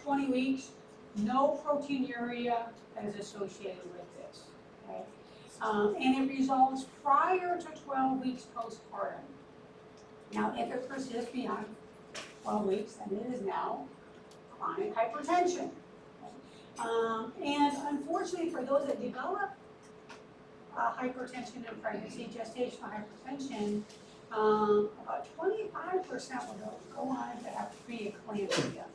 20 weeks, no proteinuria that is associated with this, okay? And it resolves prior to 12 weeks postpartum. Now, if it persists beyond 12 weeks, then it is now chronic hypertension. And unfortunately, for those that develop hypertension in pregnancy, gestational hypertension, about 25% will go on to have preeclampsia.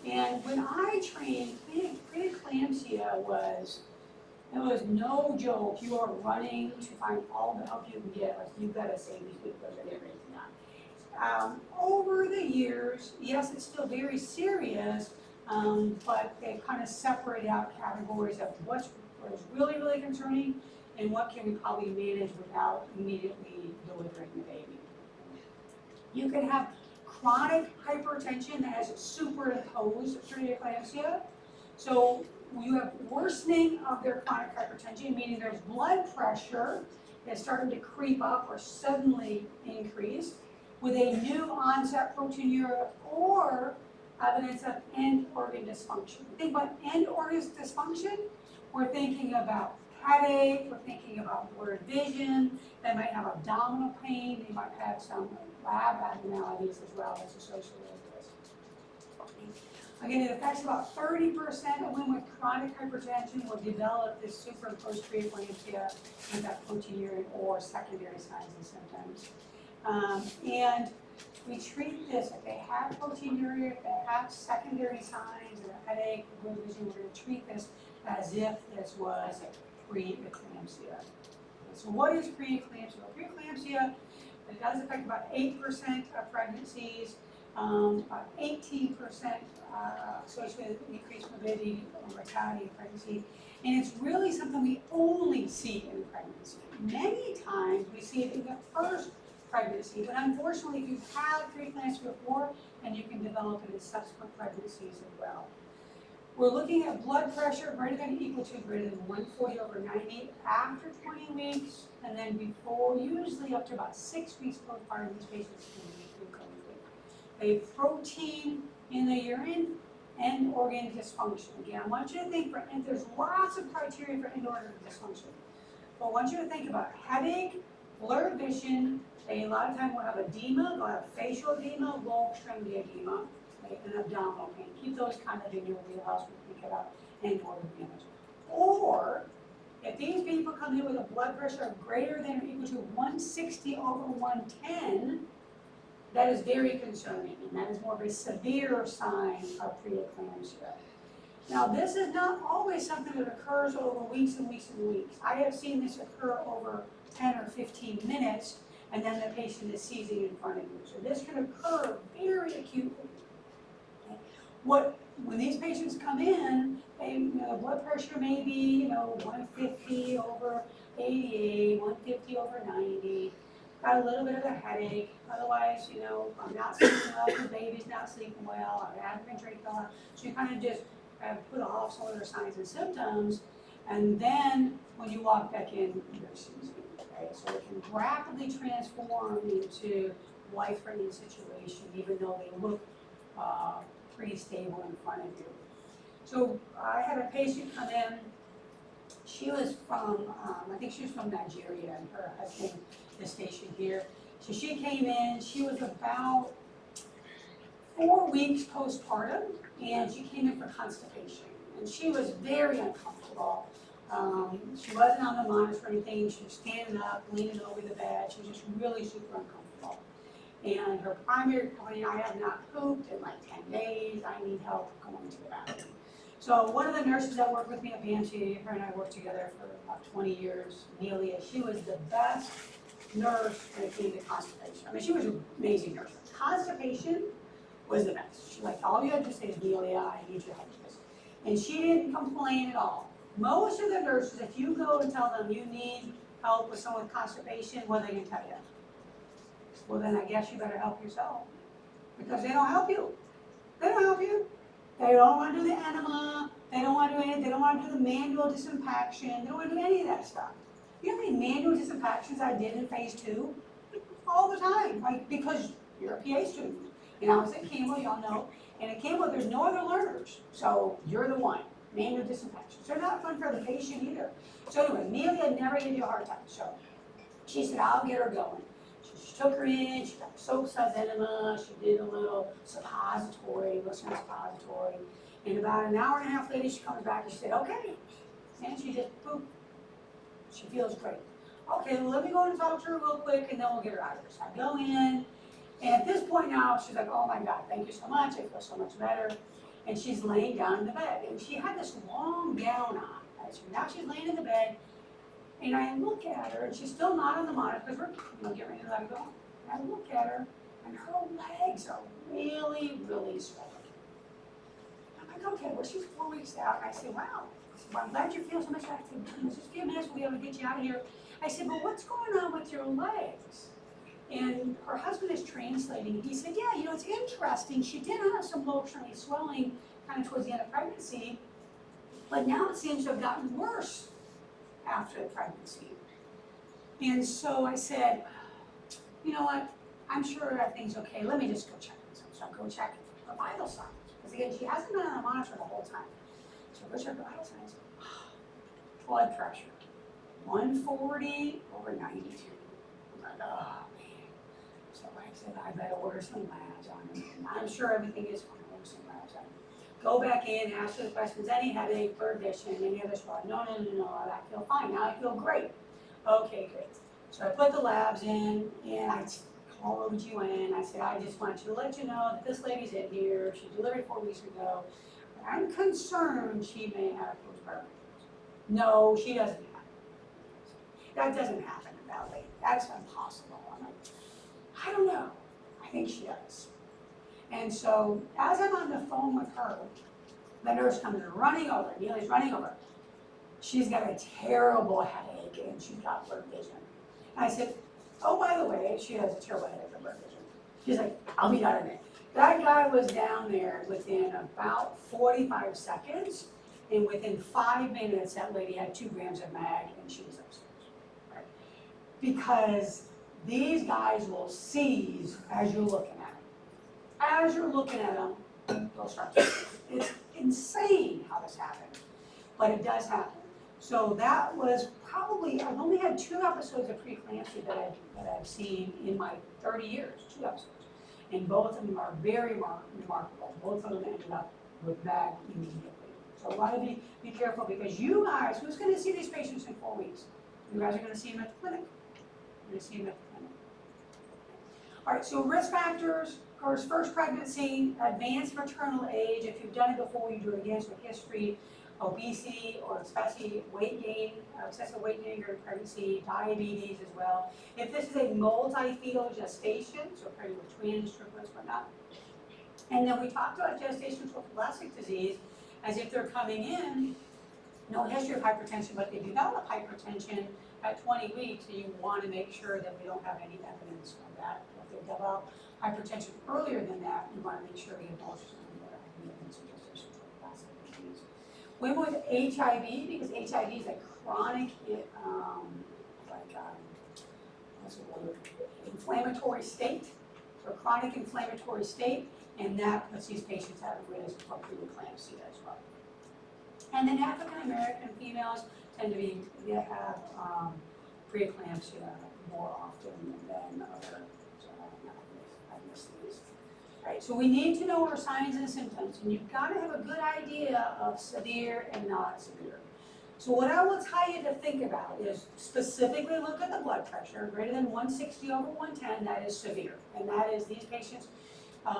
And when I trained, preeclampsia was no joke. You are running to find all the help you can get. Like, you've got to save these people and everything. Over the years, yes, it's still very serious, but they kind of separate out categories of what is really, really concerning and what can we probably manage without immediately delivering the baby. You can have chronic hypertension that has superimposed preeclampsia. So you have worsening of their chronic hypertension, meaning there's blood pressure that's starting to creep up or suddenly increase with a new onset proteinuria or evidence of end organ dysfunction. Think about end organ dysfunction, we're thinking about headache, we're thinking about blurred vision, they might have abdominal pain, they might have some lab abnormalities as well as associated with this. Again, it affects about 30% of women with chronic hypertension will develop this superimposed preeclampsia with that proteinuria or secondary signs and symptoms. And we treat this, if they have proteinuria, if they have secondary signs and a headache, blurred vision, we're going to treat this as if this was preeclampsia. So what is preeclampsia? Well, preeclampsia, it does affect about 8% of pregnancies, about 18% associated with increased morbidity or mortality in pregnancy. And it's really something we only see in pregnancy. Many times we see it in the first pregnancy, but unfortunately if you've had preeclampsia before, then you can develop it in subsequent pregnancies as well. We're looking at blood pressure greater than or equal to greater than 140/90 after 20 weeks, and then before, usually up to about 6 weeks postpartum, these patients can be preeclamptic. A protein in the urine, end organ dysfunction. Again, I want you to think, and there's lots of criteria for end organ dysfunction, but I want you to think about headache, blurred vision. A lot of times we'll have edema, they'll have facial edema, lower extremity edema, and abdominal pain. Keep those kind of in your wheelhouse when you think about end organ damage. Or, if these people come in with a blood pressure of greater than or equal to 160/110, that is very concerning, and that is more of a severe sign of preeclampsia. Now, this is not always something that occurs over weeks and weeks and weeks. I have seen this occur over 10 or 15 minutes, and then the patient is seizing in front of you. So this can occur very acutely. When these patients come in, the blood pressure may be 150/88, 150/90. Got a little bit of a headache. Otherwise, I'm not sleeping well. The baby's not sleeping well. I haven't been drinking a lot. So you kind of just put off some of their signs and symptoms, and then when you walk back in, you're seizing. Okay? So it can rapidly transform into life-threatening situation, even though they look pretty stable in front of you. So I had a patient come in. She was from, I think she was from Nigeria, and her husband is stationed here. So she came in, she was about 4 weeks postpartum, and she came in for constipation. And she was very uncomfortable. She wasn't on the monitor or anything. She was standing up, leaning over the bed. She was just really super uncomfortable. And her primary complaint, I have not pooped in like 10 days. I need help going to the bathroom. So one of the nurses that worked with me at BMC, her and I worked together for about 20 years, Amelia, she was the best nurse when it came to constipation. I mean, she was an amazing nurse. Constipation was the best. She like, all you had to say is, Amelia, I need your help with this. And she didn't complain at all. Most of the nurses, if you go and tell them you need help with someone with constipation, what are they going to tell you? Well, then I guess you better help yourself, because they don't help you. They don't help you. They don't want to do the enema. They don't want to do anything. They don't want to do the manual disimpaction. They don't want to do any of that stuff. You know how many manual disimpactions I did in phase 2? All the time, like, because you're a PA student. And I was at chemo, y'all know, and at chemo there's no other learners, so you're the one. Manual disinfections. They're not fun for the patient either. So anyway, Amelia never gave you a hard time. So she said, I'll get her going. She took her in, she got soap suds enema, she did a little suppository, suppository. And about an hour and a half later, she comes back and she said, okay. And she just, boop, she feels great. Okay, well, let me go and talk to her real quick, and then we'll get her out of here. So I go in, and at this point now, she's like, oh my God, thank you so much, I feel so much better. And she's laying down in the bed, and she had this long gown on. Right? So now she's laying in the bed, and I look at her, and she's still not on the monitor, because we're getting ready to let her go. And I look at her, and her legs are really, really swollen. I'm like, okay, well, she's 4 weeks out, and I say, wow. I said, well, I'm glad you feel so much better. Just a few minutes, we'll be able to get you out of here. I said, well, what's going on with your legs? And her husband is translating. He said, yeah, you know, it's interesting. She did have some low extremity swelling kind of towards the end of pregnancy, but now it seems to have gotten worse after the pregnancy. And so I said, you know what, I'm sure everything's okay. Let me just go check this out. So I go check her vital signs. Because again, she hasn't been on a monitor the whole time. So I go check her vital signs. Blood pressure, 140 over 92. I'm like, oh. So I said, I better order some labs on him. And I'm sure everything is fine. Order some labs on him. Go back in, ask her the questions. Any headache, blurred vision, any other swelling? No. I feel fine. Now I feel great. Okay, great. So I put the labs in, and I called OBGYN. I said, I just want to let you know that this lady's in here. She delivered 4 weeks ago. But I'm concerned she may have postpartum. No, she doesn't have it. That doesn't happen in that lady. That's impossible. I'm like, I don't know. I think she does. And so as I'm on the phone with her, the nurse comes running over. Neely's running over. She's got a terrible headache and she's got blurred vision. And I said, oh, by the way, she has a terrible headache and blurred vision. She's like, I'll be done in a minute. That guy was down there within about 45 seconds. And within 5 minutes, that lady had 2 grams of mag and she was upstairs. Right? Because these guys will seize as you're looking at them. As you're looking at them, they'll start to seize. It's insane how this happens, but it does happen. So that was probably, I've only had 2 episodes of preeclampsia that I've seen in my 30 years, 2 episodes. And both of them are very remarkable. Both of them ended up with mag immediately. So a lot of you be careful because you guys, who's going to see these patients in 4 weeks? You guys are going to see them at the clinic. You're going to see them at the clinic. All right, so risk factors, of course, first pregnancy, advanced maternal age. If you've done it before, you do it again, so history, obesity, or especially weight gain, excessive weight gain during pregnancy, diabetes as well. If this is a multi-fetal gestation, so pregnant with twins, triplets, whatnot. And then we talked about gestational thoracic disease as if they're coming in, no history of hypertension, but they develop hypertension at 20 weeks, so you want to make sure that we don't have any evidence of that. If they develop hypertension earlier than that, you want to make sure we have no evidence of gestational thoracic disease. Women with HIV, because HIV is a chronic, inflammatory state, so a chronic inflammatory state, and that puts these patients at risk for preeclampsia as well. And then African American females tend to have preeclampsia more often than other. I miss these. Right, so we need to know our signs and symptoms, and you've got to have a good idea of severe and not severe. So what I will tell you to think about is specifically look at the blood pressure, greater than 160 over 110, that is severe. And that is these patients,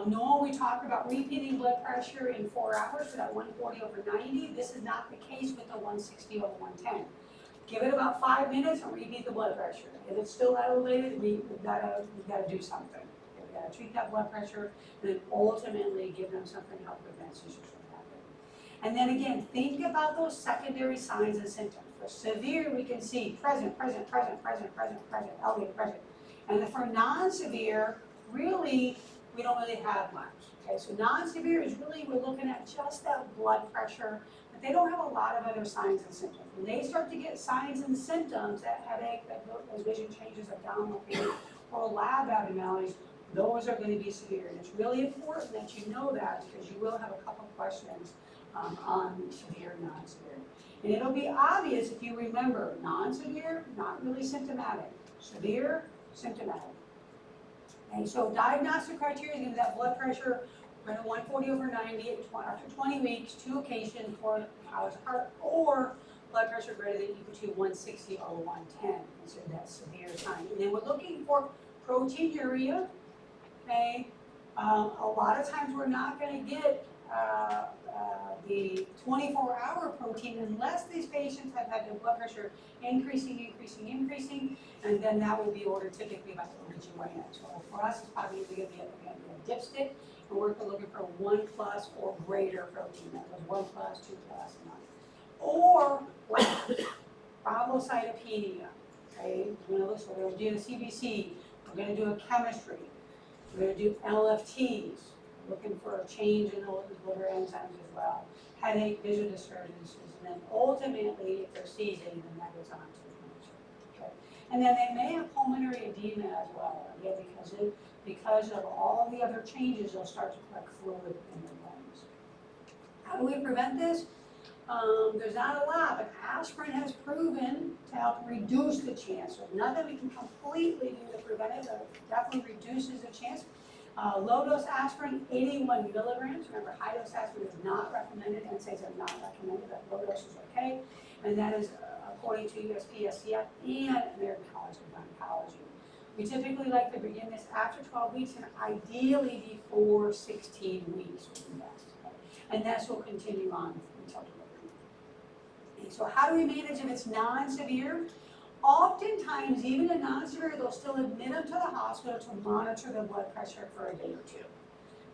normally we talk about repeating blood pressure in 4 hours for that 140 over 90. This is not the case with the 160 over 110. Give it about 5 minutes and repeat the blood pressure. If it's still elevated, we've got to do something. We've got to treat that blood pressure and then ultimately give them something to help prevent seizures from happening. And then again, think about those secondary signs and symptoms. For severe, we can see present, elevated, present. And then for non-severe, really, we don't really have much. Okay, so non-severe is really, we're looking at just that blood pressure, but they don't have a lot of other signs and symptoms. When they start to get signs and symptoms, that headache, those vision changes, abdominal pain, or lab abnormalities, those are going to be severe. And it's really important that you know that because you will have a couple questions on severe, non-severe. And it'll be obvious if you remember non-severe, not really symptomatic, severe, symptomatic. And so diagnostic criteria is going to be that blood pressure greater than 140/90 after 20 weeks, 2 occasions, 4 hours apart, or blood pressure greater than or equal to 160 or 110. So that's severe sign. And then we're looking for proteinuria. Okay, a lot of times we're not going to get the 24-hour protein unless these patients have had their blood pressure increasing, and then that will be ordered typically by the OBGYN. So for us, it's probably going to be a dipstick, and we're looking for 1+ or greater protein. That was 1+, 2+, and on. Or thrombocytopenia. Okay, so we're going to do the CBC. We're going to do a chemistry. We're going to do LFTs. Looking for a change in the liver enzymes as well. Headache, vision disturbances, and then ultimately, if they're seizing, then that goes on to the clinician. Okay, and then they may have pulmonary edema as well. Again, because of all the other changes, they'll start to collect fluid in their lungs. How do we prevent this? There's not a lot, but aspirin has proven to help reduce the chance. There's nothing we can completely do to prevent it, but it definitely reduces the chance. Low-dose aspirin, 81 milligrams. Remember, high-dose aspirin is not recommended. NSAIDs are not recommended, but low dose is okay. And that is according to USPSTF and American College of Gynecology. We typically like to begin this after 12 weeks and ideally before 16 weeks would be best. Okay? And this will continue on until delivery. Okay, so how do we manage if it's non-severe? Oftentimes, even in non-severe, they'll still admit them to the hospital to monitor the blood pressure for a day or two.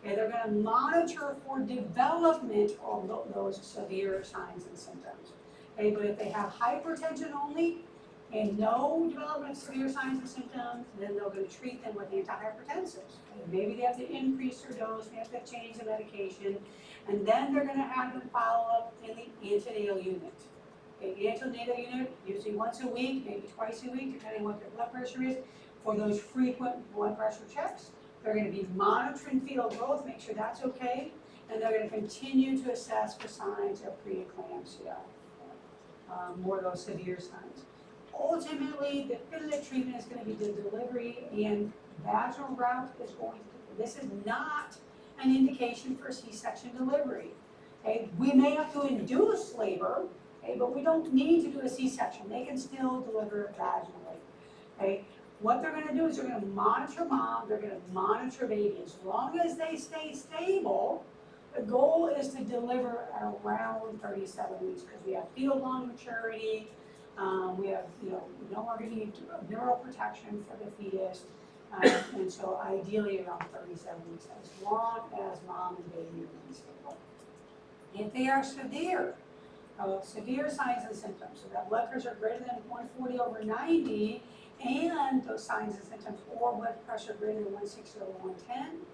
Okay, they're going to monitor for development of those severe signs and symptoms. Okay, but if they have hypertension only and no development of severe signs and symptoms, then they're going to treat them with antihypertensives. Okay, maybe they have to increase their dose, they have to change the medication, and then they're going to have them follow up in the antenatal unit. The antenatal unit, usually once a week, maybe twice a week, depending on what their blood pressure is, for those frequent blood pressure checks. They're going to be monitoring fetal growth, make sure that's okay, and they're going to continue to assess for signs of preeclampsia, more of those severe signs. Ultimately, the definitive treatment is going to be the delivery, and vaginal route is going to, this is not an indication for C-section delivery. Okay? We may have to induce labor, okay, but we don't need to do a C-section. They can still deliver vaginally. Okay? What they're going to do is they're going to monitor mom, they're going to monitor baby. As long as they stay stable, the goal is to deliver at around 37 weeks because we have fetal lung maturity, we have, we no longer need neural protection for the fetus, and so ideally around 37 weeks, as long as mom and baby remain stable. If they are severe, severe signs and symptoms, so that blood pressure greater than 140/90, and those signs and symptoms, or blood pressure greater than 160/110,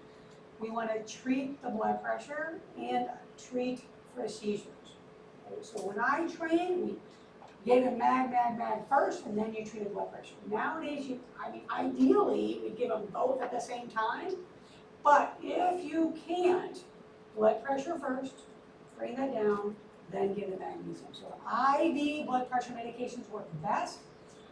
we want to treat the blood pressure and treat for seizures. Okay, so when I train, we gave them mag first, and then you treated blood pressure. Nowadays, ideally, we give them both at the same time, but if you can't, blood pressure first, bring that down, then give the magnesium. So IV blood pressure medications work best.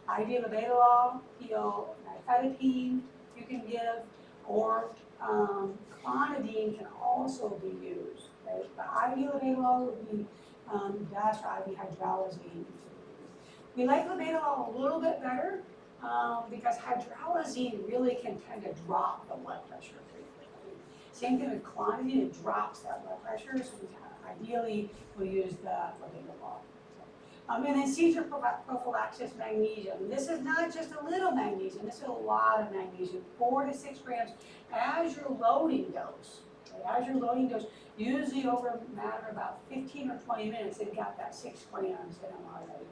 IV labetalol, nifedipine you can give, or clonidine can also be used. Okay? The IV labetalol would be best, or IV hydralazine. We like labetalol a little bit better because hydralazine really can kind of drop the blood pressure pretty quickly. Same thing with clonidine, it drops that blood pressure, so ideally we'll use the labetalol. And then seizure prophylaxis magnesium. This is not just a little magnesium, this is a lot of magnesium, 4 to 6 grams as your loading dose. Okay? As your loading dose, usually over a matter of about 15 or 20 minutes, they've got that 6 grams in them already.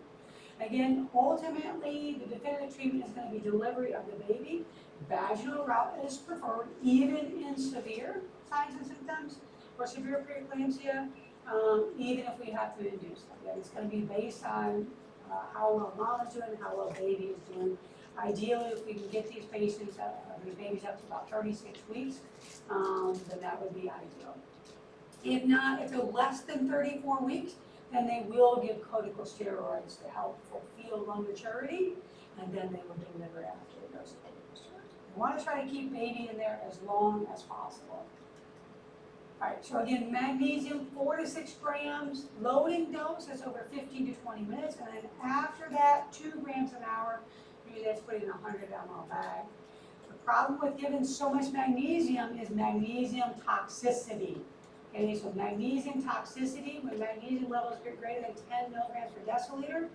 Again, ultimately, the definitive treatment is going to be delivery of the baby. Vaginal route is preferred, even in severe signs and symptoms or severe preeclampsia, even if we have to induce them. Again, it's going to be based on how well mom is doing, how well baby is doing. Ideally, if we can get these patients, these babies up to about 36 weeks, then that would be ideal. If not, if they're less than 34 weeks, then they will give corticosteroids to help fulfill lung maturity, and then they will deliver after the dose of corticosteroids. We want to try to keep baby in there as long as possible. All right, so again, magnesium, 4 to 6 grams, loading dose, that's over 15 to 20 minutes, and then after that, 2 grams an hour, usually that's put in a 100 ml bag. The problem with giving so much magnesium is magnesium toxicity. Okay, so magnesium toxicity, when magnesium levels get greater than 10 milligrams per deciliter,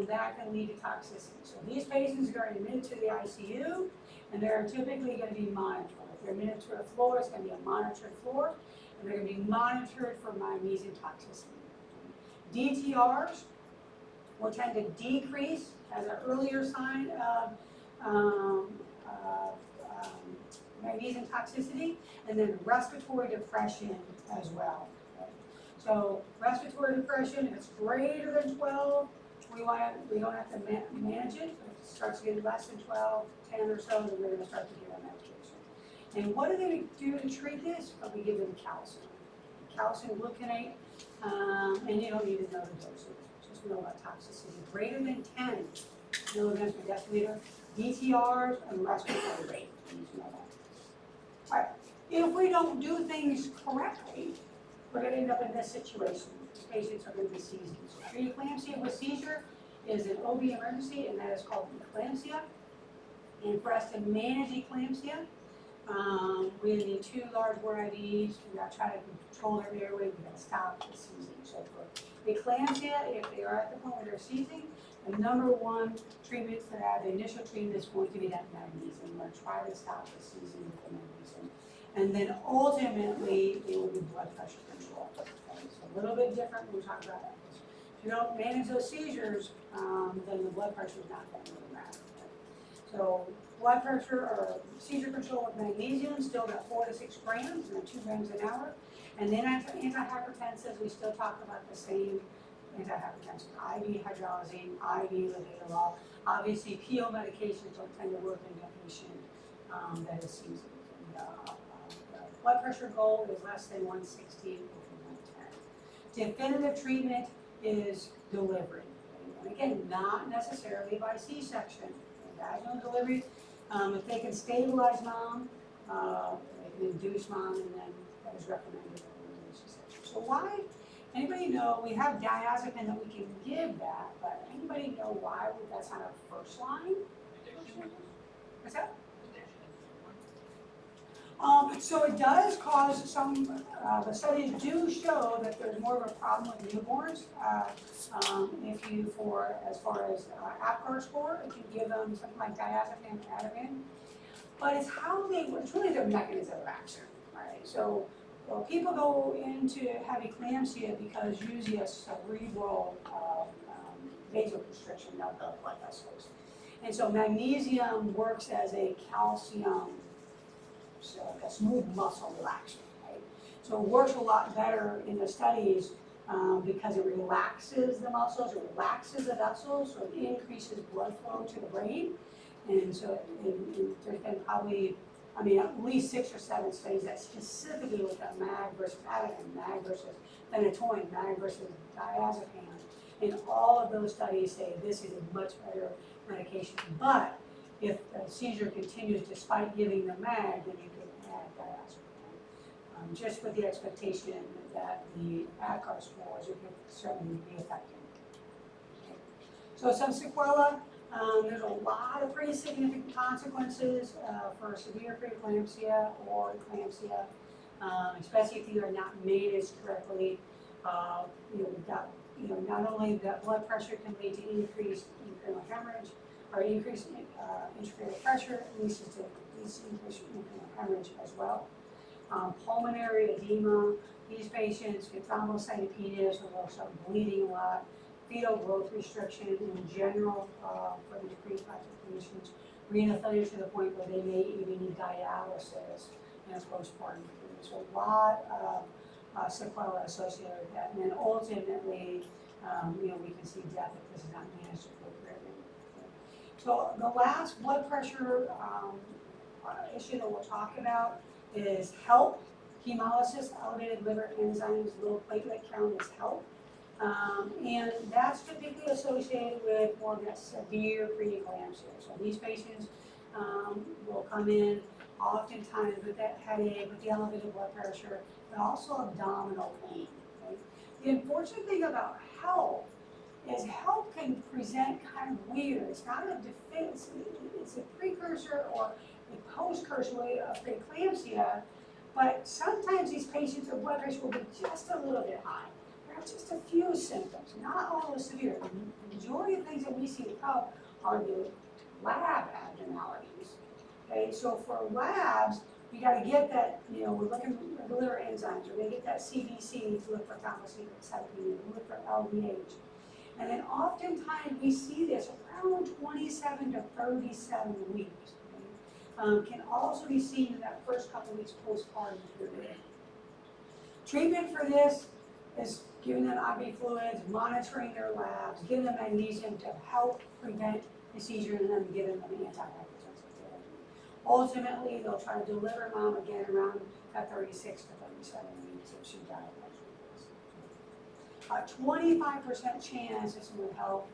that can lead to toxicity. So these patients are admitted to the ICU, and they're typically going to be monitored. If they're admitted to a floor, it's going to be a monitored floor, and they're going to be monitored for magnesium toxicity. DTRs will tend to decrease as an earlier sign of magnesium toxicity, and then respiratory depression as well. Okay? So respiratory depression, if it's greater than 12, we don't have to manage it. If it starts to get less than 12, 10 or so, then we're going to start to give them medication. And what do they do to treat this? Well, we give them calcium. Calcium gluconate, and you don't need to know the doses. Just know about toxicity. Greater than 10 milligrams per deciliter, DTRs, and respiratory rate. You need to know that. All right. If we don't do things correctly, we're going to end up in this situation. These patients are going to be seizing. So preeclampsia with seizure is an OB emergency, and that is called eclampsia. And for us to manage eclampsia, we need 2 large bore IVs. We got to try to control their airway. We got to stop the seizing. So for eclampsia, if they are at the point where they're seizing, the #1 treatment for that, the initial treatment is going to be that magnesium. We're going to try to stop the seizing with the magnesium. And then ultimately, it will be blood pressure control. Okay? So a little bit different when we talk about that. If you don't manage those seizures, then the blood pressure is not going to really matter. Okay? So blood pressure or seizure control with magnesium, still got 4 to 6 grams, and then 2 grams an hour. And then antihypertensives, we still talk about the same antihypertensive, IV hydralazine, IV labetalol. Obviously, PO medications don't tend to work in a patient that is seizing. The blood pressure goal is less than 160 over 110. Definitive treatment is delivery. And again, not necessarily by C-section. Vaginal delivery, if they can stabilize mom, they can induce mom, and then that is recommended. So why? Anybody know, we have diazepam that we can give that, but anybody know why that's not our first line? What's that? So it does cause some, the studies do show that there's more of a problem with newborns. If you, as far as APGAR score, if you give them something like diazepam or Ativan, but it's it's really their mechanism of action, right? So, well, people go into have eclampsia because usually a cerebral vasoconstriction of the blood vessels. And so magnesium works as a calcium, so like a smooth muscle relaxer, right? So it works a lot better in the studies because it relaxes the muscles, it relaxes the vessels, so it increases blood flow to the brain. And so there's been probably, at least 6 or 7 studies that specifically look at MAG versus Ativan, MAG versus phenytoin, MAG versus diazepam. And all of those studies say this is a much better medication. But if the seizure continues despite giving the MAG, then you can add diazepam. Just with the expectation that the APGAR scores would certainly be effective. Okay. So some sequela. There's a lot of pretty significant consequences for severe preeclampsia or eclampsia, especially if you are not managed correctly. We've got, not only that blood pressure can lead to increased intracranial hemorrhage or increased intracranial pressure, it leads to increased intracranial hemorrhage as well. Pulmonary edema, these patients get thrombocytopenia, so they'll start bleeding a lot. Fetal growth restriction in general for these preeclamptic conditions, renal failure to the point where they may even need dialysis in a postpartum period. So a lot of sequelae associated with that. And then ultimately, we can see death if this is not managed appropriately. So the last blood pressure issue that we'll talk about is HELP, hemolysis, elevated liver enzymes, low platelet count is HELP. And that's typically associated with more of that severe preeclampsia. So these patients will come in oftentimes with that headache, with the elevated blood pressure, but also abdominal pain. Okay? The unfortunate thing about HELP is HELP can present kind of weird. It's not a defense, it's a precursor or a postcursor of preeclampsia, but sometimes these patients' their blood pressure will be just a little bit high. There are just a few symptoms, not all as severe. The majority of things that we see with HELP are the lab abnormalities. Okay, so for labs, we got to get that, we're looking for the liver enzymes, we're going to get that CBC to look for thrombocytopenia, to look for LDH. And then oftentimes we see this around 27 to 37 weeks. Okay? Can also be seen in that first couple weeks postpartum period. Treatment for this is giving them IV fluids, monitoring their labs, giving them magnesium to help prevent the seizure, and then giving them antihypertensive therapy. Ultimately, they'll try to deliver mom again around that 36 to 37 weeks if she diagnosed with this. 25% chance this would help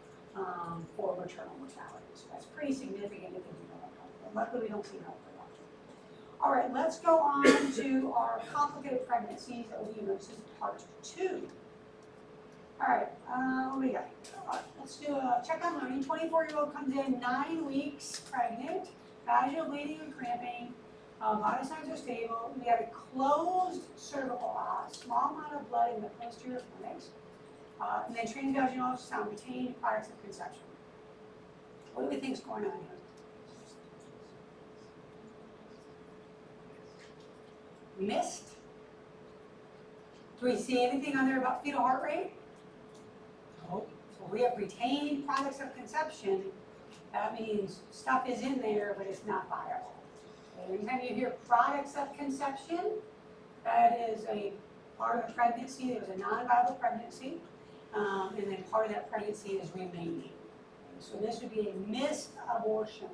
for maternal mortality. So that's pretty significant if you don't have help. But luckily, we don't see help for that. All right, let's go on to our complicated pregnancies that we use. This is part 2. All right, what do we got? Let's do a check on learning. 24-year-old comes in 9 weeks pregnant, vaginal bleeding and cramping, vital signs are stable. We have a closed cervical os, small amount of blood in the posterior flanks, and then transvaginal ultrasound, retained products of conception. What do we think is going on here? Missed? Do we see anything on there about fetal heart rate? No. So we have retained products of conception. That means stuff is in there, but it's not viable. Okay. Anytime you hear products of conception, that is a part of a pregnancy. There was a non-viable pregnancy, and then part of that pregnancy is remaining. Okay. So this would be a missed abortion.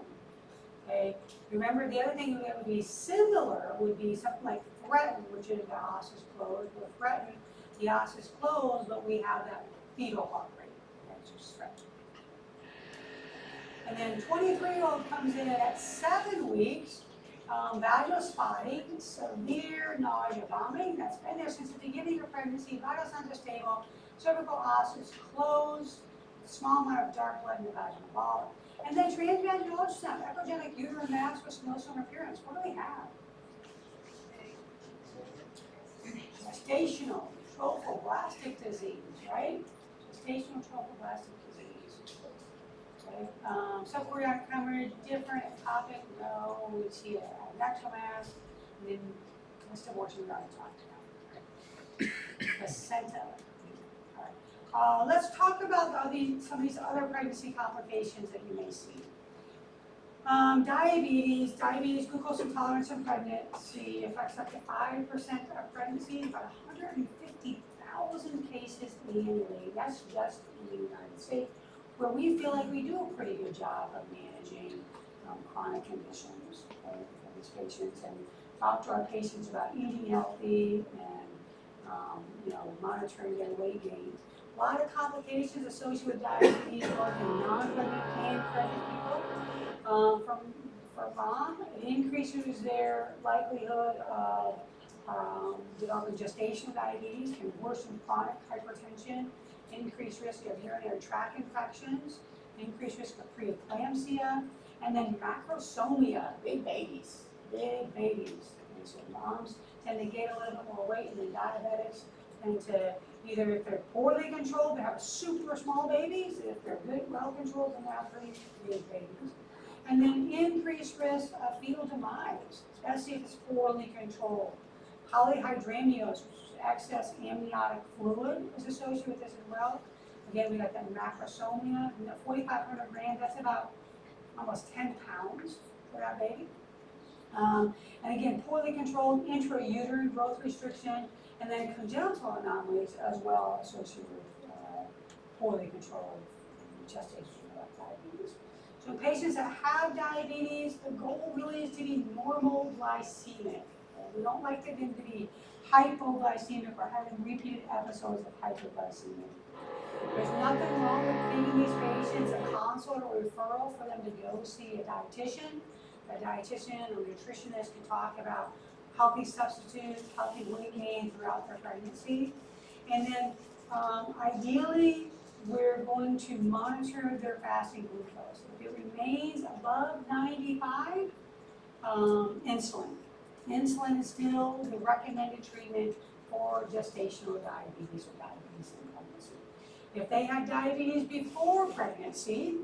Okay. Remember, the other thing that would be similar would be something like threatened, which is the os is closed. We're threatened, the os is closed, but we have that fetal heart rate. That's just threatened. And then 23-year-old comes in at 7 weeks, vaginal spotting, severe nausea, vomiting. That's been there since the beginning of pregnancy. Vital signs are stable. Cervical os is closed. Small amount of dark blood in the vaginal wall. And then transvaginal ultrasound, echogenic uterine mass with snowstorm appearance. What do we have? Gestational trophoblastic disease, right? Gestational trophoblastic disease. Okay. Subchorionic hemorrhage, different topic. No, we see a rectal mass, and then missed abortion we already talked about. Placenta. Let's talk about some of these other pregnancy complications that you may see. Diabetes, glucose intolerance in pregnancy affects up to 5% of pregnancy, about 150,000 cases annually. That's just in the United States, where we feel like we do a pretty good job of managing chronic conditions for these patients, and talk to our patients about eating healthy and monitoring their weight gain. A lot of complications associated with diabetes, both in non-pregnant and pregnant people. For mom, it increases their likelihood of developing gestational diabetes, can worsen chronic hypertension, increased risk of urinary tract infections, increased risk of preeclampsia, and then macrosomia, big babies. And so moms tend to gain a little bit more weight, and then diabetics tend to either, if they're poorly controlled, they have super small babies. If they're good, well controlled, then they have pretty big babies. And then increased risk of fetal demise, especially if it's poorly controlled. Polyhydramnios, which is excess amniotic fluid, is associated with this as well. Again, we got that macrosomia, 4,500 grams, that's about almost 10 pounds for that baby. And again, poorly controlled intrauterine growth restriction, and then congenital anomalies as well associated with poorly controlled gestational diabetes. So patients that have diabetes, the goal really is to be normal glycemic. We don't like them to be hypoglycemic or having repeated episodes of hypoglycemia. There's nothing wrong with giving these patients a consult or referral for them to go see a dietitian. A dietitian or nutritionist can talk about healthy substitutes, healthy weight gain throughout their pregnancy. And then ideally, we're going to monitor their fasting glucose. If it remains above 95, insulin. Insulin is still the recommended treatment for gestational diabetes or diabetes in pregnancy. If they had diabetes before pregnancy,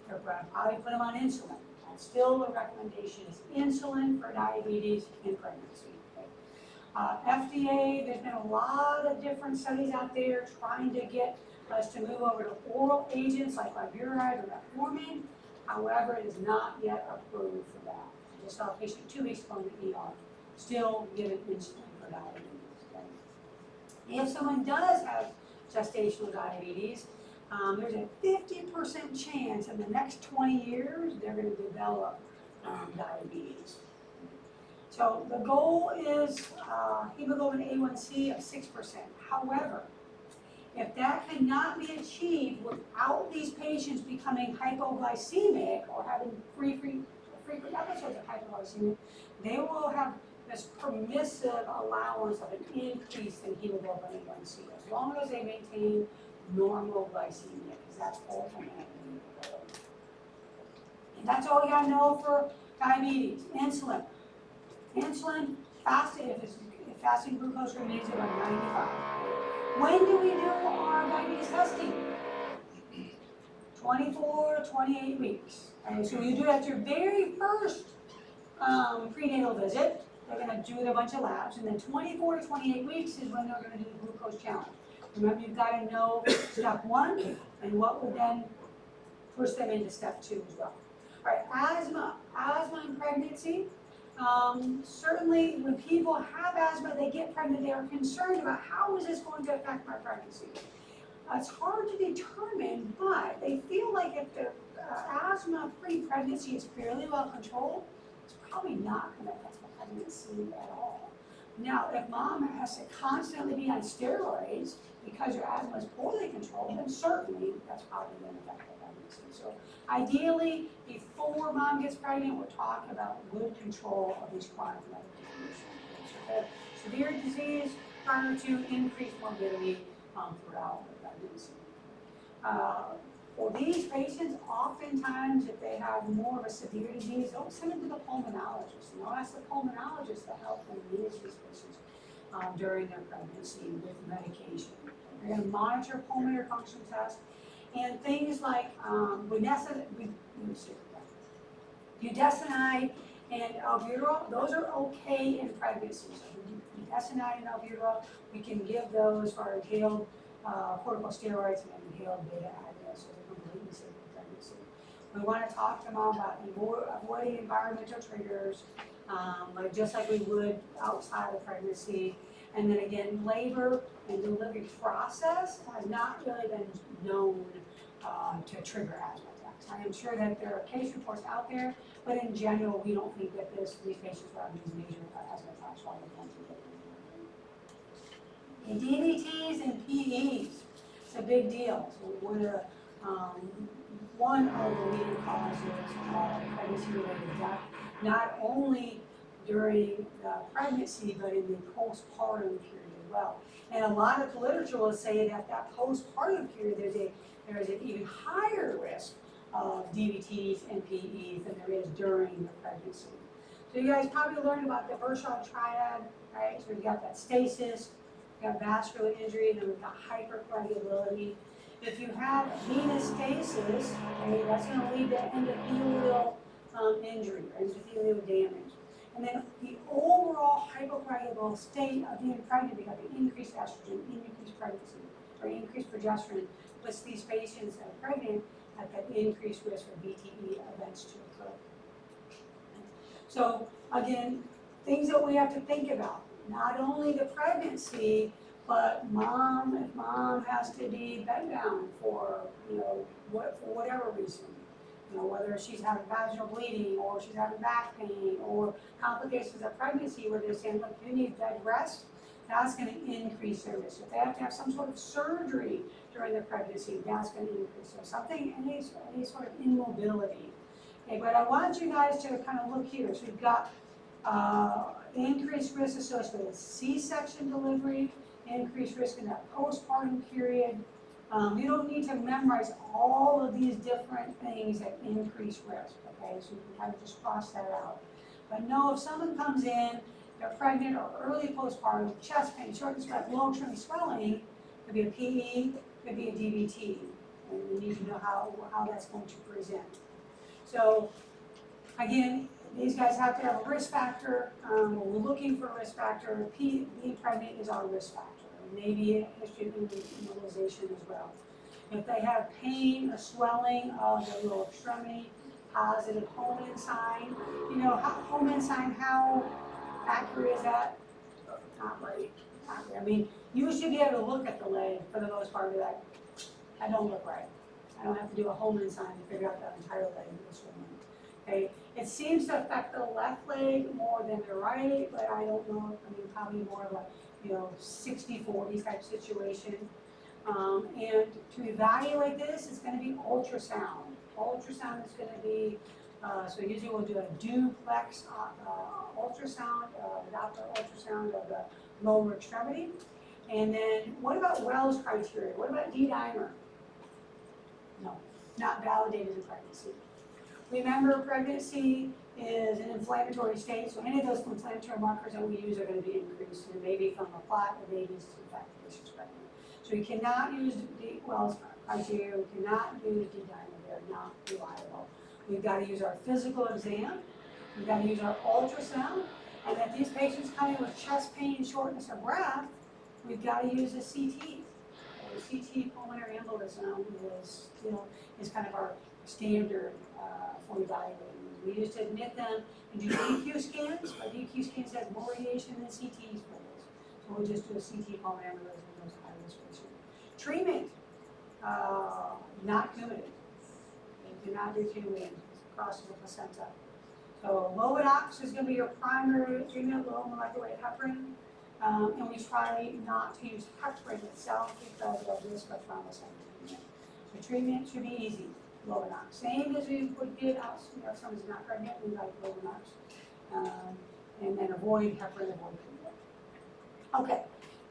they're going to probably put them on insulin. And still the recommendation is insulin for diabetes in pregnancy. FDA, there's been a lot of different studies out there trying to get us to move over to oral agents like glyburide or metformin. However, it is not yet approved for that. I just saw a patient 2 weeks ago in the ER, still given insulin for diabetes. Okay? If someone does have gestational diabetes, there's a 50% chance in the next 20 years they're going to develop diabetes. So the goal is hemoglobin A1C of 6%. However, if that cannot be achieved without these patients becoming hypoglycemic or having frequent episodes of hypoglycemia, they will have this permissive allowance of an increase in hemoglobin A1C as long as they maintain normal glycemia, because that's ultimately the goal. And that's all you gotta know for diabetes. Insulin. Insulin, if fasting glucose remains around 95. When do we do our diabetes testing? 24 to 28 weeks. Okay, so you do it at your very first prenatal visit. They're going to do a bunch of labs, and then 24 to 28 weeks is when they're going to do the glucose challenge. Remember, you've got to know step 1 and what would then push them into step 2 as well. All right, asthma in pregnancy. Certainly, when people have asthma, they get pregnant, they are concerned about how is this going to affect my pregnancy. It's hard to determine, but they feel like if their asthma pre-pregnancy is fairly well controlled, it's probably not going to affect the pregnancy at all. Now, if mom has to constantly be on steroids because your asthma is poorly controlled, then certainly that's probably going to affect the pregnancy. So ideally, before mom gets pregnant, we're talking about good control of these chronic medical conditions. So severe disease prior to increased morbidity throughout the pregnancy. For these patients, oftentimes, if they have more of a severe disease, they'll send them to the pulmonologist, and they'll ask the pulmonologist to help them manage these patients during their pregnancy with medication. They're going to monitor pulmonary function tests, and things like budesonide and albuterol, those are okay in pregnancy. So budesonide and albuterol, we can give those for inhaled corticosteroids and inhaled beta agonists, so they're completely safe in pregnancy. We want to talk to mom about avoiding environmental triggers, just like we would outside of pregnancy. And then again, labor and delivery process has not really been known to trigger asthma attacks. I am sure that there are case reports out there, but in general, we don't think that these patients will have these major asthma attacks while they're going through it. And DVTs and PEs, it's a big deal. So we're one of the leading causes of pregnancy-related death, not only during the pregnancy, but in the postpartum period as well. And a lot of the literature will say that that postpartum period, there's an even higher risk of DVTs and PEs than there is during the pregnancy. So you guys probably learned about the Virchow triad, right? So we've got that stasis, we've got vascular injury, and then we've got hypercoagulability. If you have venous stasis, okay, that's going to lead to endothelial injury or endothelial damage. And then the overall hypocoagulable state of being pregnant because of increased estrogen, increased pregnancy, or increased progesterone puts these patients that are pregnant at that increased risk for VTE events to occur. So again, things that we have to think about, not only the pregnancy, but if mom has to be bedbound for, for whatever reason, You know, whether she's having vaginal bleeding, or she's having back pain, or complications of pregnancy where they're saying, look, you need bed rest, that's gonna increase their risk. If they have to have some sort of surgery during the pregnancy, that's gonna increase. So something, any sort of immobility. Okay, but I want you guys to kind of look here. So we've got increased risk associated with C-section delivery, increased risk in that postpartum period. You don't need to memorize all of these different things that increase risk, okay? So you can kind of just cross that out. But know if someone comes in, they're pregnant or early postpartum, chest pain, shortness of breath, low extremity swelling, could be a PE, could be a DVT. And you need to know how that's going to present. So again, these guys have to have a risk factor. We're looking for a risk factor. Being pregnant is our risk factor. Maybe a history of immobilization as well. If they have pain or swelling of the lower extremity, positive Holman sign. You know, Holman sign, how accurate is that? Not great. Not great. I mean, you should be able to look at the leg for the most part of that. I don't look right. I don't have to do a Holman sign to figure out that entire leg in this woman. Okay, it seems to affect the left leg more than the right, but I don't know. I mean, probably more like, you know, 60-40 type situation. And to evaluate this, it's going to be ultrasound. Ultrasound is going to be, so usually we'll do a duplex ultrasound, Doppler ultrasound of the lower extremity. And then what about Wells criteria? What about D-dimer? No, not validated in pregnancy. Remember, pregnancy is an inflammatory state, so any of those inflammatory markers that we use are going to be increased, and maybe from a clot or babies to the fact that she's pregnant. So you cannot use Wells criteria, we cannot use D-dimer, they're not reliable. We've got to use our physical exam, we've got to use our ultrasound, and if these patients come in with chest pain, shortness of breath, we've got to use a CT. A CT pulmonary embolism is kind of our standard for evaluating. We used to admit them and do DQ scans, but DQ scans have more radiation than CTs for this. So we'll just do a CT pulmonary embolism in those high-risk patients. Treatment, not cumulative. They do not do cumulative, it crosses the placenta. So Lovidox is going to be your primary treatment, low molecular weight heparin. And we try not to use heparin itself because of risk of thrombocytopenia. So treatment should be easy. Lovenox. Same as we would give out, you know, if someone's not pregnant, we like Lovenox. And then avoid heparin, avoid treatment. Okay.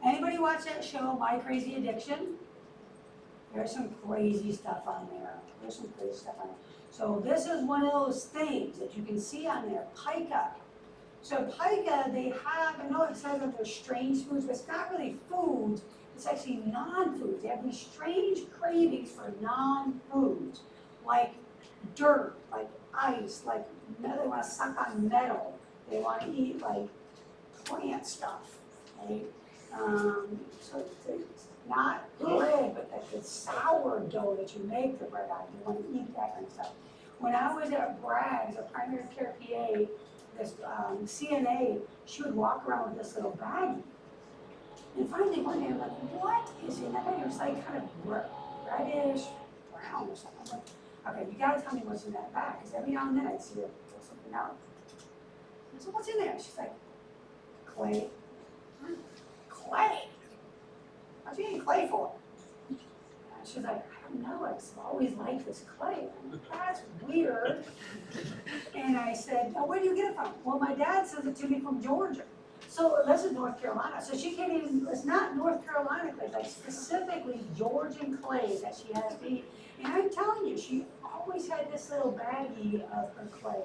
Anybody watch that show, My Crazy Addiction? There's some crazy stuff on there. There's some crazy stuff on there. So this is one of those things that you can see on there, pica. So pica, they have, I know it says that they're strange foods, but it's not really foods, it's actually non-foods. They have these strange cravings for non-foods, like dirt, like ice, like they want to suck on metal. They want to eat like plant stuff, right? So it's not bread, but like the sourdough that you make the bread out of. You want to eat that kind of stuff. When I was at Bragg's, a primary care PA, this CNA, she would walk around with this little baggie. And finally one day I'm like, what is in that bag? It was like kind of reddish, brown or something. I'm like, okay, you gotta tell me what's in that bag, because every now and then I'd see her pull something out. I said, what's in there? She's like, clay. Clay? What's you eating clay for? And she's like, I don't know, I've always liked this clay. I'm like, that's weird. And I said, oh, where do you get it from? Well, my dad sends it to me from Georgia. So this is North Carolina. So she can't even, it's not North Carolina clay, like specifically Georgian clay that she has to eat. And I'm telling you, she always had this little baggie of her clay.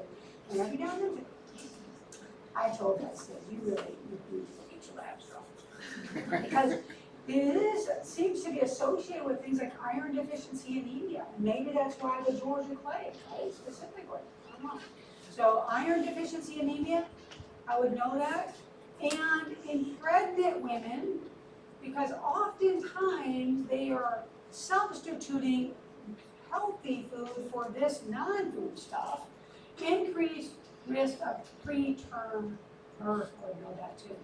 And every now and then, I told her, I said, you really need to get your labs drawn. Because it seems to be associated with things like iron deficiency anemia. And maybe that's why the Georgia clay, right, specifically. I don't know. So iron deficiency anemia, I would know that. And in pregnant women, because oftentimes they are substituting healthy food for this non-food stuff, increased risk of preterm birth, I would know that too.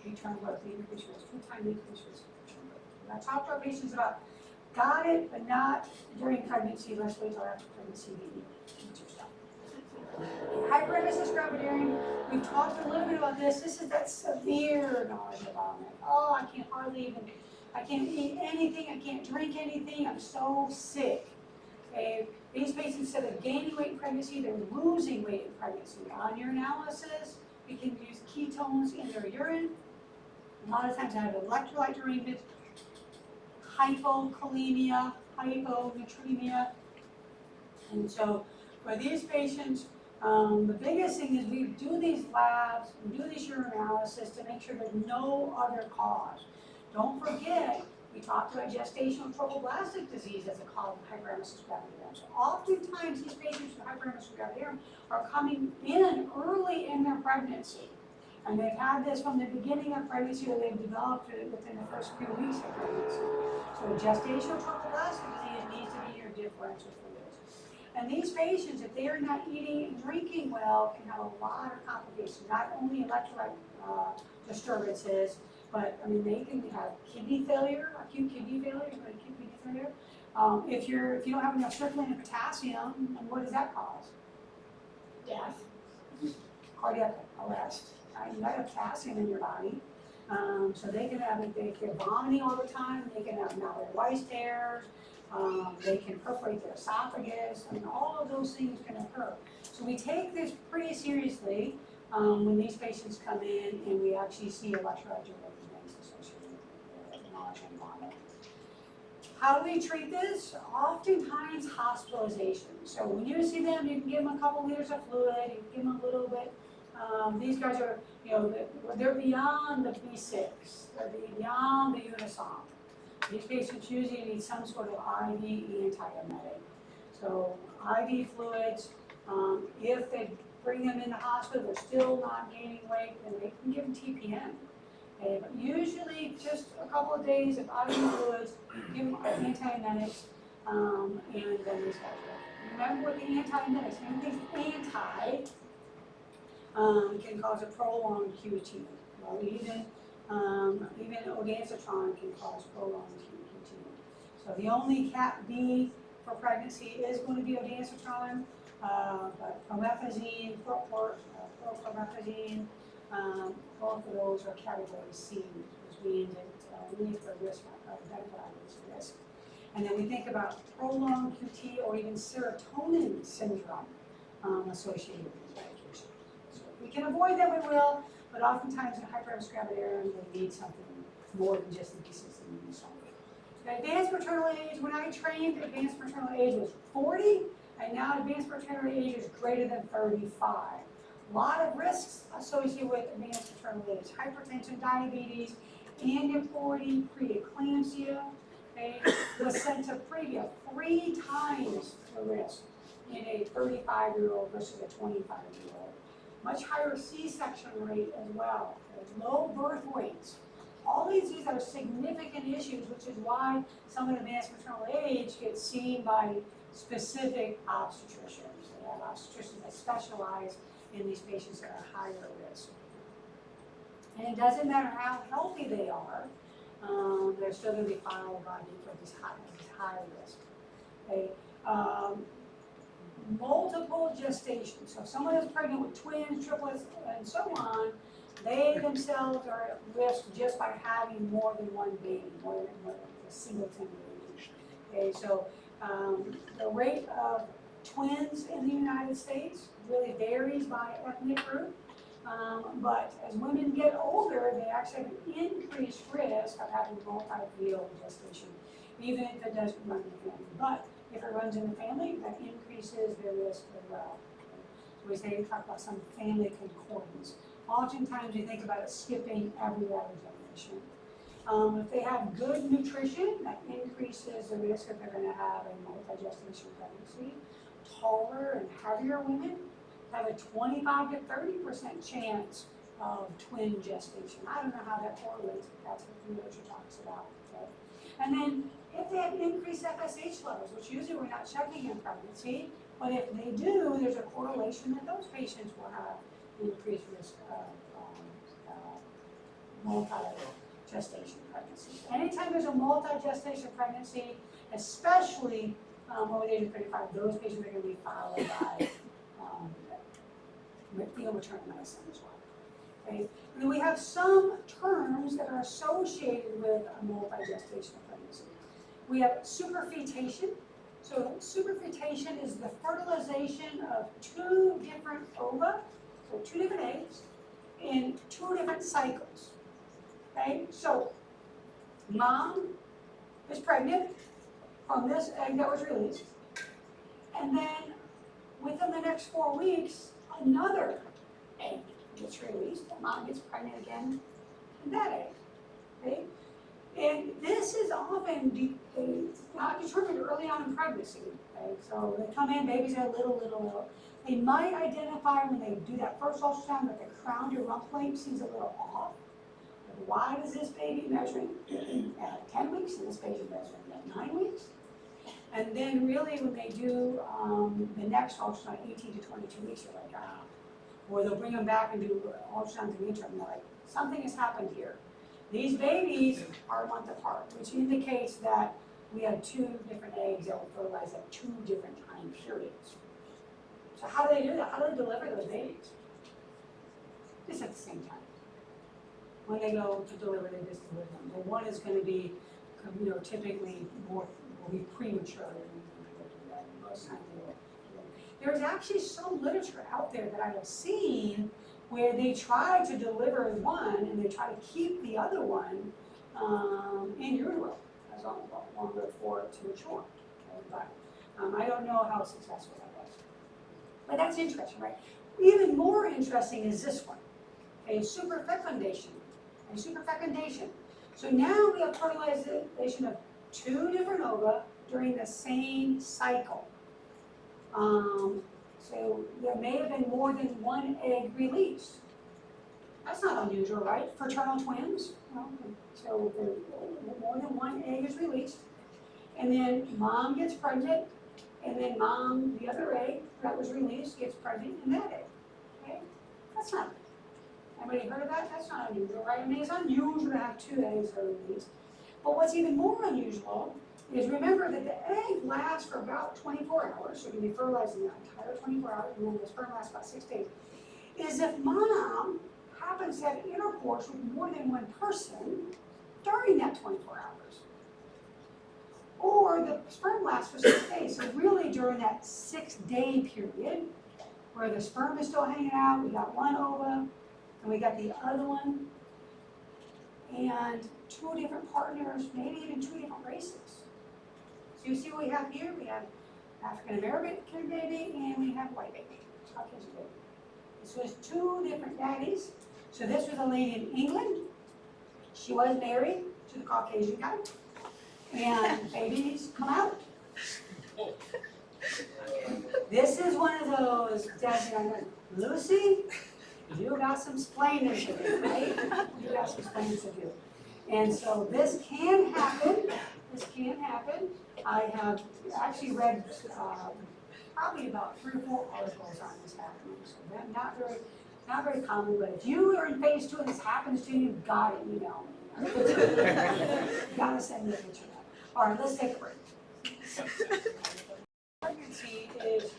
Preterm birth, the increased risk, 2-time increased risk of preterm birth. And I talk to our patients about got it, but not during pregnancy. Let's wait till after pregnancy to eat your stuff. Hyperemesis gravidarum, we've talked a little bit about this. This is that severe nausea vomit. Oh, I can't eat anything, I can't drink anything, I'm so sick. Okay, these patients, instead of gaining weight in pregnancy, they're losing weight in pregnancy. On your analysis, we can use ketones in their urine. A lot of times I have electrolyte derangement, hypokalemia, hyponatremia. And so for these patients, the biggest thing is we do these labs, we do this urinalysis to make sure there's no other cause. Don't forget, we talked about gestational trophoblastic disease as a cause of hyperemesis gravidarum. So oftentimes these patients with hyperemesis gravidarum are coming in early in their pregnancy. And they've had this from the beginning of pregnancy, or they've developed it within the first few weeks of pregnancy. So gestational trophoblastic disease needs to be your differential for this. And these patients, if they are not eating and drinking well, can have a lot of complications, not only electrolyte disturbances, but I mean they can have kidney failure, acute kidney failure, acute kidney failure. If you don't have enough circulating potassium, and what does that cause? Death, cardiac arrest. You have potassium in your body, so they can have, if they're vomiting all the time, they can have Mallory-Weiss tears, they can perforate their esophagus. I mean, all of those things can occur. So we take this pretty seriously when these patients come in and we actually see electrolyte derangement associated with nausea and vomit. How do we treat this? Oftentimes hospitalization. So when you see them, you can give them a couple liters of fluid, you can give them a little bit. These guys are, they're beyond the B6, they're beyond the Unisom. These patients usually need some sort of IV antiemetic. So IV fluids, if they bring them in the hospital, they're still not gaining weight, then they can give them TPN. Okay, but usually just a couple of days of IV fluids, give them antiemetics, and then these guys go. Remember with the antiemetics, anything anti can cause a prolonged QT. Well, even ondansetron can cause prolonged QT. So the only Cat B for pregnancy is going to be ondansetron, but promethazine, prochlormethazine, both of those are category C, which means it leads for risk of benefit risk. And then we think about prolonged QT or even serotonin syndrome associated with these medications. So if we can avoid them, we will, but oftentimes in hyperemesis gravidarum, they need something more than just the B6 and something. The advanced maternal age, when I trained, advanced maternal age was 40, and now advanced maternal age is greater than 35. A lot of risks associated with advanced maternal age: hypertension, diabetes, aneuploidy, preeclampsia, okay, placenta previa, 3 times the risk in a 35-year-old versus a 25-year-old. Much higher C-section rate as well, okay, low birth weights. All these are significant issues, which is why some of advanced maternal age gets seen by specific obstetricians. They have obstetricians that specialize in these patients that are higher risk. And it doesn't matter how healthy they are, they're still going to be filed by me for this high risk. Okay. Multiple gestation. So if someone is pregnant with twins, triplets, and so on, they themselves are at risk just by having more than one baby, more than a singleton baby. Okay, so the rate of twins in the United States really varies by ethnic group, but as women get older, they actually have an increased risk of having multi-field gestation, even if it doesn't run in the family. But if it runs in the family, that increases their risk as well. Okay. So we talk about some family concordance. Oftentimes we think about it skipping every other generation. If they have good nutrition, that increases the risk that they're going to have a multi-gestation pregnancy. Taller and heavier women have a 25 to 30% chance of twin gestation. I don't know how that correlates, but that's what the literature talks about. Okay? And then if they have increased FSH levels, which usually we're not checking in pregnancy, but if they do, there's a correlation that those patients will have increased risk of gestation pregnancy. Anytime there's a multi-gestation pregnancy, especially over the age of 35, those patients are going to be followed by maternal medicine as well. Okay? And then we have some terms that are associated with a multi-gestational pregnancy. We have superfetation. So superfetation is the fertilization of two different ova, so two different eggs, in two different cycles. Okay, so mom is pregnant from this egg that was released, and then within the next 4 weeks, another egg gets released, and mom gets pregnant again in that egg. Okay, and this is often not determined early on in pregnancy. Okay, so they come in, babies are little. They might identify when they do that first ultrasound that the crown to rump length seems a little off. But why is this baby measuring at 10 weeks and this baby measuring at 9 weeks? And then really when they do the next ultrasound, 18 to 22 weeks, you're like, ah. Or they'll bring them back and do ultrasounds in the interim. And they're like, something has happened here. These babies are a month apart, which indicates that we have two different eggs that will fertilize at two different time periods. So how do they do that? How do they deliver those babies? Just at the same time. When they go to deliver, they just deliver them. The one is going to be, typically will be premature. Most times they will. There's actually some literature out there that I have seen where they try to deliver one and they try to keep the other one in utero as longer for it to mature. Okay? But I don't know how successful that was. But that's interesting, right? Even more interesting is this one, a superfecundation. So now we have fertilization of two different ova during the same cycle. So there may have been more than one egg released. That's not unusual, right? Fraternal twins. So more than one egg is released. And then mom gets pregnant. And then mom, the other egg that was released, gets pregnant in that egg. Okay? That's not, anybody heard of that? That's not unusual, right? I mean, it's unusual to have two eggs that are released. But what's even more unusual is remember that the egg lasts for about 24 hours, so it can be fertilized in the entire 24 hours, and then the sperm lasts about 6 days. Is if mom happens to have intercourse with more than one person during that 24 hours. Or the sperm lasts for 6 days, so really during that 6-day period, where the sperm is still hanging out, we got one ova, and we got the other one, and two different partners, maybe even two different races. So you see what we have here? We have African American baby and we have white baby, Caucasian baby. This was two different daddies. So this was a lady in England. She was married to the Caucasian guy. And babies come out. This is one of those dads that I'm like, Lucy, you got some splaining to do, right? You got some splaining to do. And so this can happen. This can happen. I have actually read probably about 3 or 4 articles on this happening. So not very common, but if you are in phase 2 and this happens to you, you've got to email me. You've got to send me a picture of that. All right, let's take a break. Pregnancy is,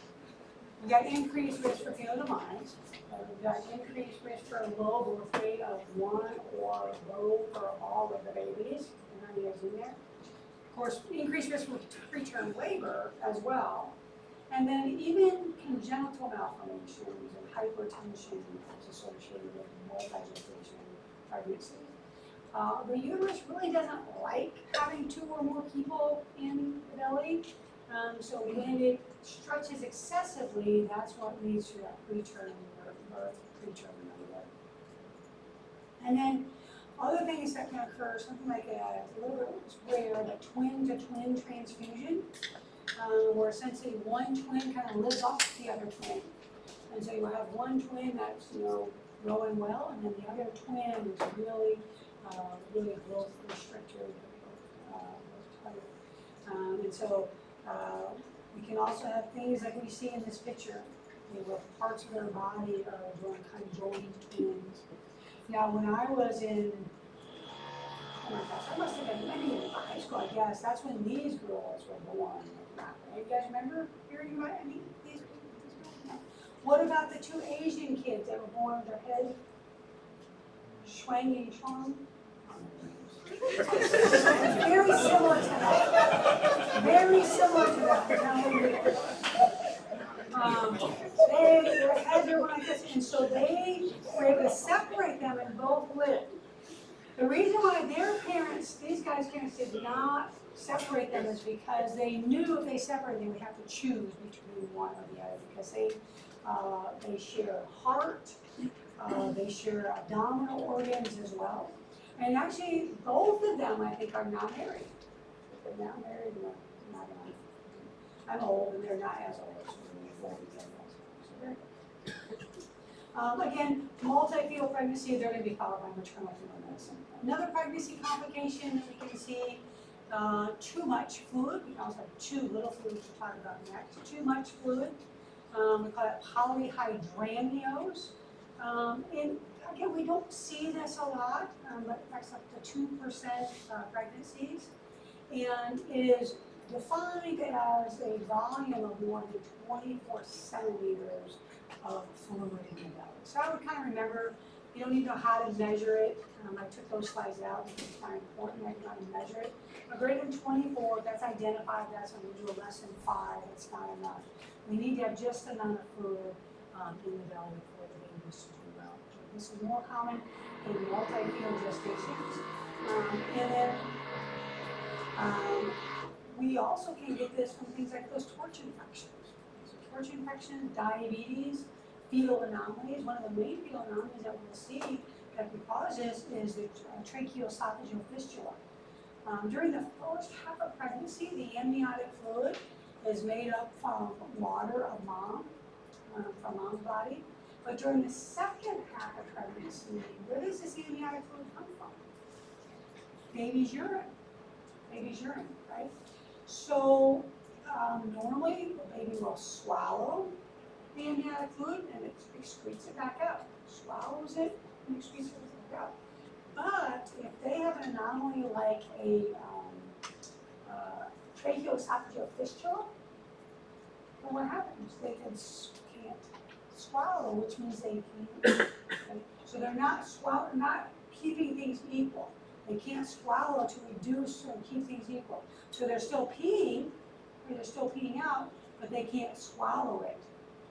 we got increased risk for fetal demise. We've got increased risk for low birth rate of 1 or low for all of the babies. And how many is in there? Of course, increased risk for preterm labor as well. And then even congenital malformations and hypertension is associated with multi-gestation pregnancy. The uterus really doesn't like having 2 or more people in the belly. So when it stretches excessively, that's what leads to that preterm birth, preterm labor. And then other things that can occur, something like a little bit rare, the twin-to-twin transfusion, where essentially one twin kind of lives off the other twin. And so you have one twin that's growing well, and then the other twin is really growth restricted. And so we can also have things like we see in this picture, where parts of their body are kind of joined twins. Now, when I was in oh my gosh, I must have been maybe in high school, I guess, that's when these girls were born. You guys remember hearing about any of these girls? No. What about the 2 Asian kids that were born with their head Shuang and Chong? Very similar to that. Very similar to that. Their heads are like this, and so they were able to separate them and both lived. The reason why their parents, these guys' parents, did not separate them is because they knew if they separated, they would have to choose between one or the other, because they share heart, they share abdominal organs as well. And actually, both of them, I think, are not married. If they're not married, no, not married. I'm old, and they're not as old. So they're 40s, I guess. So they're good. Again, multi-fetal pregnancy, they're going to be followed by maternal fetal medicine. Another pregnancy complication that we can see, too much fluid. We can also have too little fluid, which we'll talk about next. Too much fluid. We call it polyhydramnios. And again, we don't see this a lot, but it affects up to 2% pregnancies. And it is defined as a volume of more than 24 centimeters of fluid in the belly. So I would kind of remember, you don't need to know how to measure it. I took those slides out because it's kind of important. I know how to measure it. But greater than 24, that's identified, that's unusual. Less than 5, it's not enough. We need to have just enough fluid in the belly for the babies to do well. This is more common in multi-fetal gestations. And then we also can get this from things like those torch infections. So torch infections, diabetes, fetal anomalies. One of the main fetal anomalies that we'll see that can cause this is the tracheoesophageal fistula. During the first half of pregnancy, the amniotic fluid is made up from water of mom, from mom's body. But during the second half of pregnancy, where does this amniotic fluid come from? Baby's urine. Baby's urine, right? So normally the baby will swallow the amniotic fluid and it excretes it back out. Swallows it and excretes it back out. But if they have an anomaly like a tracheoesophageal fistula, then what happens? They can't swallow, which means they can't. Okay? So they're not keeping things equal. They can't swallow to reduce or keep things equal. So they're still peeing, or they're still peeing out, but they can't swallow it.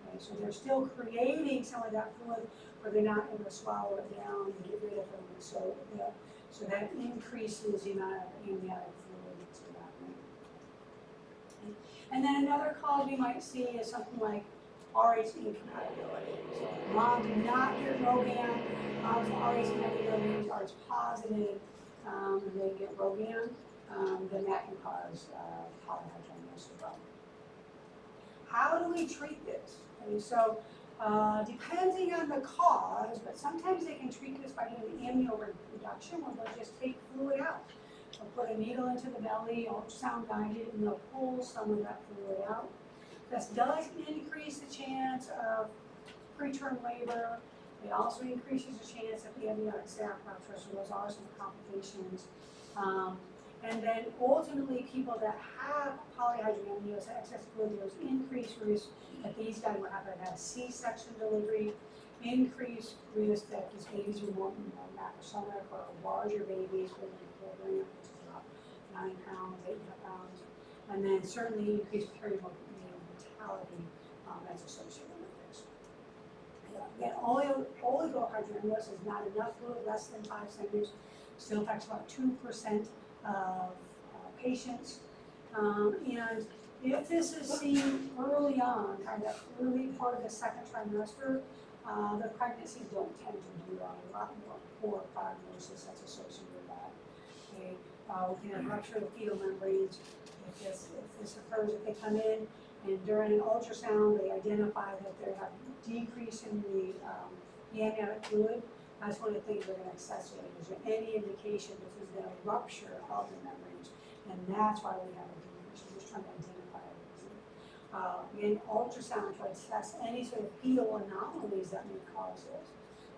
Okay? So they're still creating some of that fluid, but they're not able to swallow it down and get rid of it. So that increases the amount of amniotic fluid that's happening. Okay? And then another cause we might see is something like RH incompatibility. So mom did not get Rogan, mom's RH negative, means RH positive, and they get Rogan, then that can cause polyhydramnios as well. How do we treat this? Okay, so depending on the cause, but sometimes they can treat this by doing amnio reduction, where they'll just take fluid out. They'll put a needle into the belly, ultrasound guided, and they'll pull some of that fluid out. This does increase the chance of preterm labor. It also increases the chance of the amniotic sac rupture, so those are some complications. And then ultimately, people that have polyhydramnios, excess fluid, there's increased risk that these guys will have to have C-section delivery, increased risk that these babies will want macrosomach or larger babies with a kilogram, which is about 9 pounds, 8.5 pounds, and then certainly increased perinatal mortality that's associated with this. Again, oligohydramnios is not enough fluid, less than 5 centimeters, still affects about 2% of patients. And if this is seen early on, kind of early part of the second trimester, the pregnancies don't tend to do a lot more poor prognosis that's associated with that. Okay. We can have rupture of the fetal membranes if this occurs, if they come in and during an ultrasound they identify that they have a decrease in the amniotic fluid. That's one of the things we're going to assess. Is there any indication this is the rupture of the membranes? And that's why we have a decrease. We're just trying to identify it. Again, ultrasound to assess any sort of fetal anomalies that may cause this.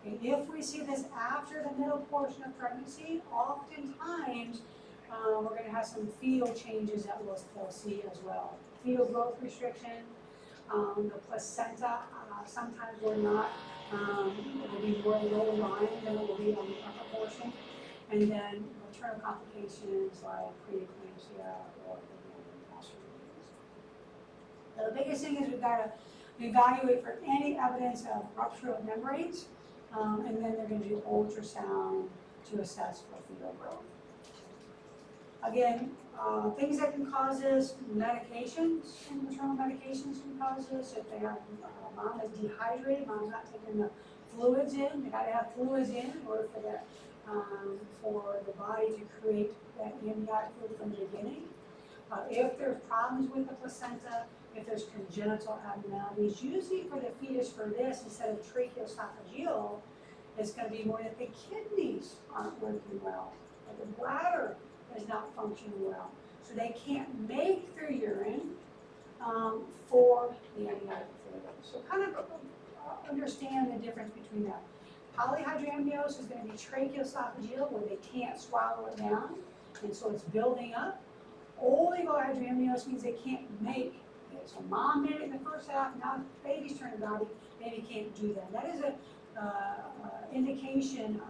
Okay, if we see this after the middle portion of pregnancy, oftentimes we're going to have some fetal changes that we'll see as well. Fetal growth restriction, the placenta sometimes will not, it will be more low-lying than it will be on the upper portion. And then maternal complications like preeclampsia or the biggest thing is we've got to evaluate for any evidence of rupture of membranes, and then they're going to do ultrasound to assess for fetal growth. Again, things that can cause this, medications, maternal medications can cause this. If they have, mom is dehydrated, mom's not taking the fluids in, they got to have fluids in order for that, for the body to create that amniotic fluid from the beginning. If there's problems with the placenta, if there's congenital abnormalities, usually for the fetus for this, instead of tracheoesophageal, it's going to be more that the kidneys aren't working well, or the bladder is not functioning well. So they can't make their urine for the amniotic fluid. So kind of understand the difference between that. Polyhydramnios is going to be tracheoesophageal, where they can't swallow it down, and so it's building up. Oligohydramnios means they can't make it. So mom made it in the first half, now baby's turn the body, baby can't do that. That is a indication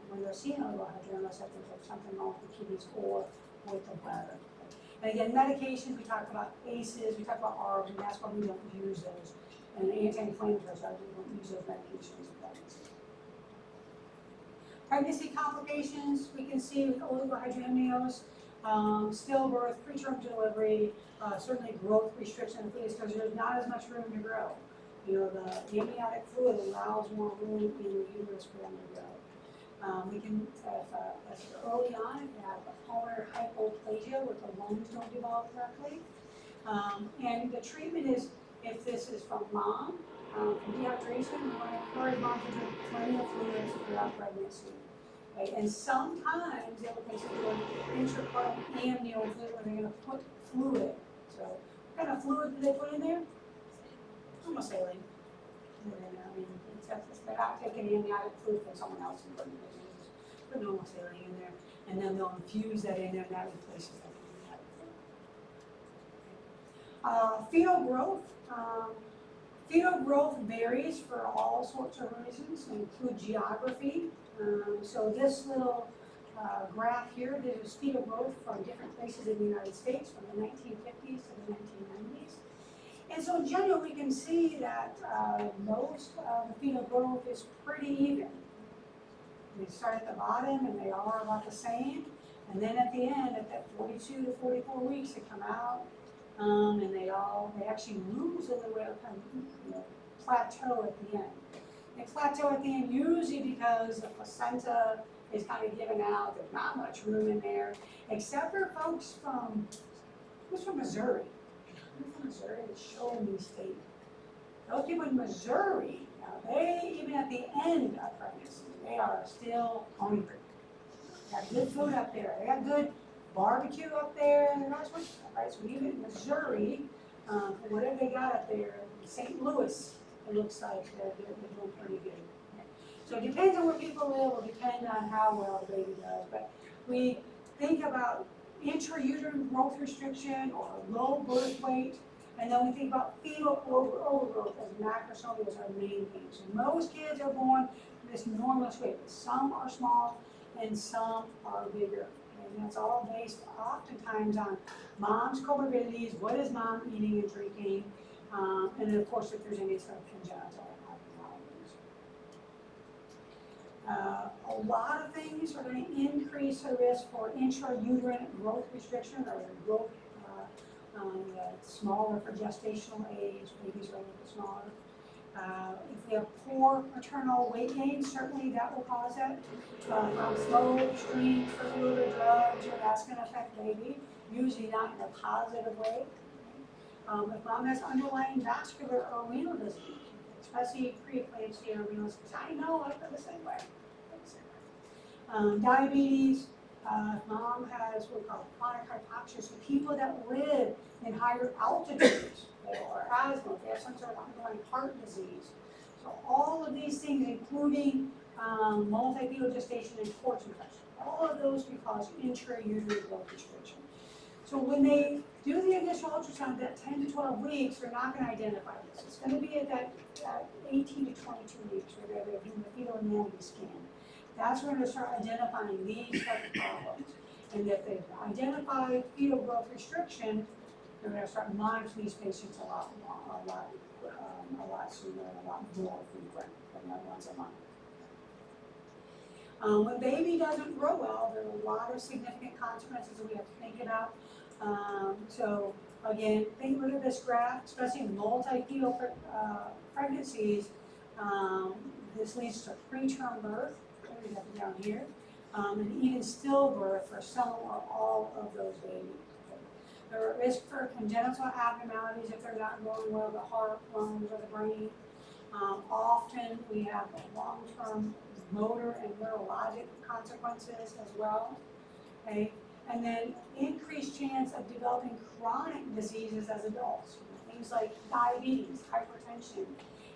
when they're seeing oligohydramnios that there's something wrong with the kidneys or with the bladder. And again, medications, we talk about ACEs, we talk about ARBs, and that's why we don't use those. And anti-inflammatories, we don't use those medications in pregnancy. Pregnancy complications, we can see with oligohydramnios, stillbirth, preterm delivery, certainly growth restriction in the fetus because there's not as much room to grow. You know, the amniotic fluid allows more room in the uterus for them to grow. We can, as early on, if you have a pulmonary hypoplasia where the lungs don't develop correctly. And the treatment is, if this is from mom, from dehydration, we want to encourage mom to drink plenty of fluids throughout pregnancy. Right? And sometimes they will consider an intrapartum amnio fluid where they're going to put fluid. So what kind of fluid do they put in there? Almost saline. I mean, they're not taking amniotic fluid from someone else and putting it in. Just put normal saline in there, and then they'll infuse that in there, and that replaces that amniotic fluid. Fetal growth. Fetal growth varies for all sorts of reasons, include geography. So this little graph here, there's fetal growth from different places in the United States from the 1950s to the 1990s. And so in general, we can see that most of the fetal growth is pretty even. They start at the bottom and they are about the same. And then at the end, at that 42 to 44 weeks, they come out and they actually lose a little bit of kind of, plateau at the end. They plateau at the end usually because the placenta is kind of given out. There's not much room in there, except for folks who's from Missouri. From Missouri, it's showing me state. Those people in Missouri, now they, even at the end of pregnancy, they are still hungry. They have good food up there. They have good barbecue up there and all sorts of stuff, right? So even in Missouri, whatever they got up there, St. Louis, it looks like they're doing pretty good. So it depends on where people live, will depend on how well the baby does. But we think about intrauterine growth restriction or low birth weight, and then we think about fetal overgrowth as macrosomia as our main thing. So most kids are born this enormous weight. Some are small and some are bigger. And that's all based oftentimes on mom's comorbidities, what is mom eating and drinking, and then of course if there's any sort of congenital abnormalities. A lot of things are going to increase the risk for intrauterine growth restriction or growth smaller for gestational age, babies are a little bit smaller. If we have poor maternal weight gain, certainly that will cause that. From smoke, streams, or fluid or drugs, that's going to affect baby, usually not in a positive way. If mom has underlying vascular or renal disease, especially preeclampsia or renal disease, I know I feel the same way. Diabetes, if mom has what we call chronic hypoxia, so people that live in higher altitudes, or asthma, they have some sort of underlying heart disease. So all of these things, including multi-fetal gestation and port infection. All of those can cause intrauterine growth restriction. So when they do the initial ultrasound at 10 to 12 weeks, they're not going to identify this. It's going to be at that 18 to 22 weeks where they're doing the fetal anatomy scan. That's when they're start identifying these type of problems. And if they identify fetal growth restriction, they're going to start monitoring these patients a lot sooner and a lot more frequent than the ones a month. When baby doesn't grow well, there are a lot of significant consequences that we have to think about. So again, look at this graph, especially multi-fetal pregnancies. This leads to preterm birth, we have it down here, and even stillbirth for some or all of those babies. There are risks for congenital abnormalities if they're not growing well, the heart, lungs, or the brain. Often we have long-term motor and neurologic consequences as well. Okay? And then increased chance of developing chronic diseases as adults, things like diabetes, hypertension.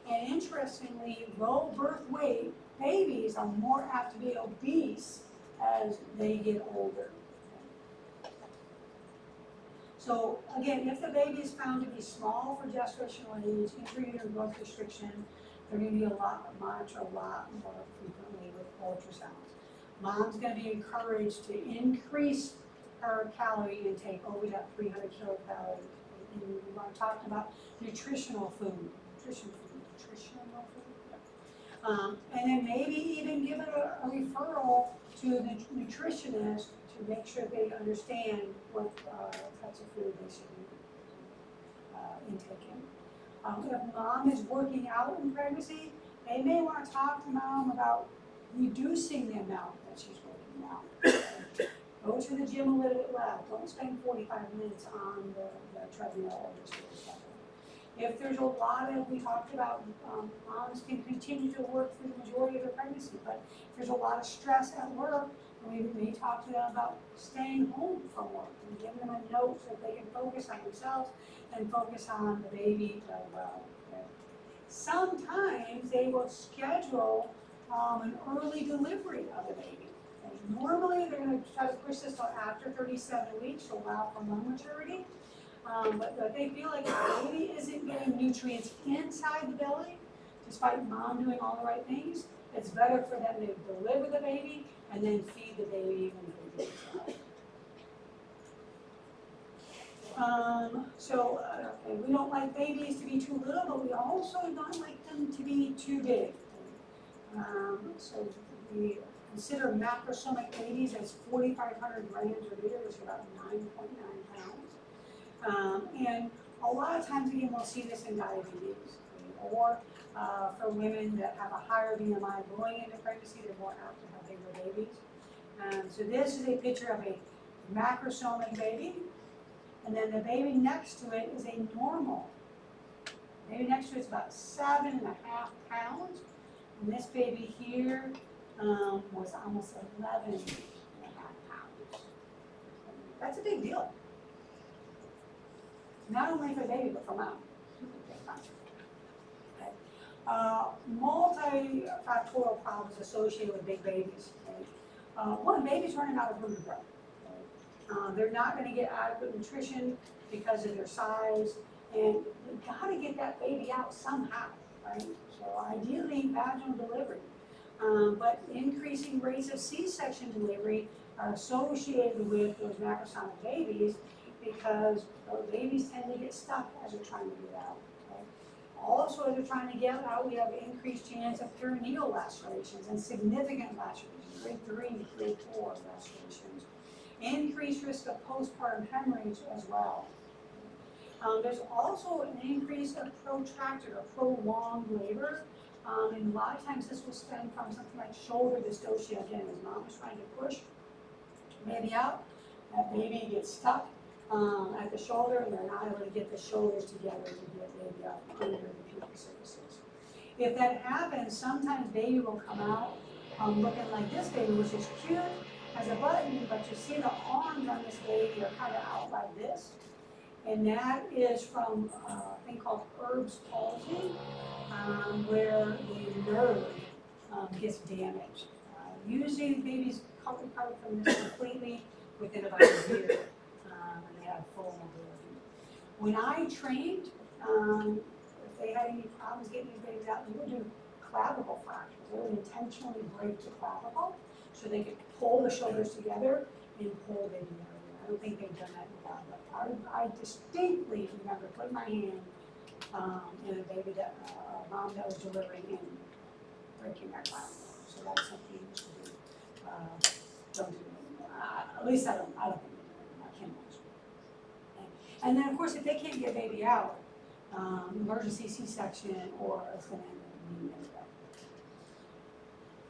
And interestingly, low birth weight babies are more apt to be obese as they get older. So again, if the baby is found to be small for gestational age, intrauterine growth restriction, they're going to be monitored a lot more frequently with ultrasounds. Mom's going to be encouraged to increase her calorie intake over that 300 kilocalories. And we want to talk about nutritional food. And then maybe even give it a referral to the nutritionist to make sure they understand what types of food they should be intaking. If mom is working out in pregnancy, they may want to talk to mom about reducing the amount that she's working out. Go to the gym a little bit less. Don't spend 45 minutes on the treadmill or the stairs. If there's a lot of, we talked about, moms can continue to work through the majority of their pregnancy, but if there's a lot of stress at work, we may talk to them about staying home from work and giving them a note so that they can focus on themselves and focus on the baby as well. Okay? Sometimes they will schedule an early delivery of the baby. Okay? Normally, they're going to try to push this till after 37 weeks to allow for lung maturity. But they feel like if the baby isn't getting nutrients inside the belly, despite mom doing all the right things, it's better for them to deliver the baby and then feed the baby when the baby is out. We don't like babies to be too little, but we also don't like them to be too big. So we consider macrosomic babies as 4,500 grams or bigger, which is about 9.9 pounds. And a lot of times, again, we'll see this in diabetes, or for women that have a higher BMI going into pregnancy, they're more apt to have bigger babies. So this is a picture of a macrosomic baby, and then the baby next to it is a normal. The baby next to it is about 7.5 pounds, and this baby here was almost 11.5 pounds. That's a big deal. Not only for the baby, but for mom. Okay. Multifactorial problems associated with big babies. Okay. One, babies running out of room to grow. Okay. They're not going to get adequate nutrition because of their size, and you've got to get that baby out somehow, right? So ideally, vaginal delivery. But increasing rates of C-section delivery are associated with those macrosomic babies, because those babies tend to get stuck as they're trying to get out. Okay? Also, as they're trying to get out, we have an increased chance of perineal lacerations and significant lacerations, grade 3 and grade 4 lacerations. Increased risk of postpartum hemorrhage as well. There's also an increase of protracted or prolonged labor. And a lot of times this will stem from something like shoulder dystocia. Again, as mom is trying to push baby out, that baby gets stuck at the shoulder, and they're not able to get the shoulders together to get baby up under the pubic surfaces. If that happens, sometimes baby will come out looking like this baby, which is cute as a button, but you see the arms on this baby are kind of out like this. And that is from a thing called Erb's palsy, where the nerve gets damaged. Usually the babies recover from this completely within about a year, and they have full mobility. When I trained, if they had any problems getting these babies out, we would do clavicle fractures. They would intentionally break the clavicle so they could pull the shoulders together and pull the baby out. I don't think they've done that in a while, but I distinctly remember putting my hand in a baby that a mom that was delivering and breaking their clavicle. So that's something you should do. Don't do it. At least I don't think they do it. I can't imagine. And then of course if they can't get baby out, emergency C-section or a thin end anyway.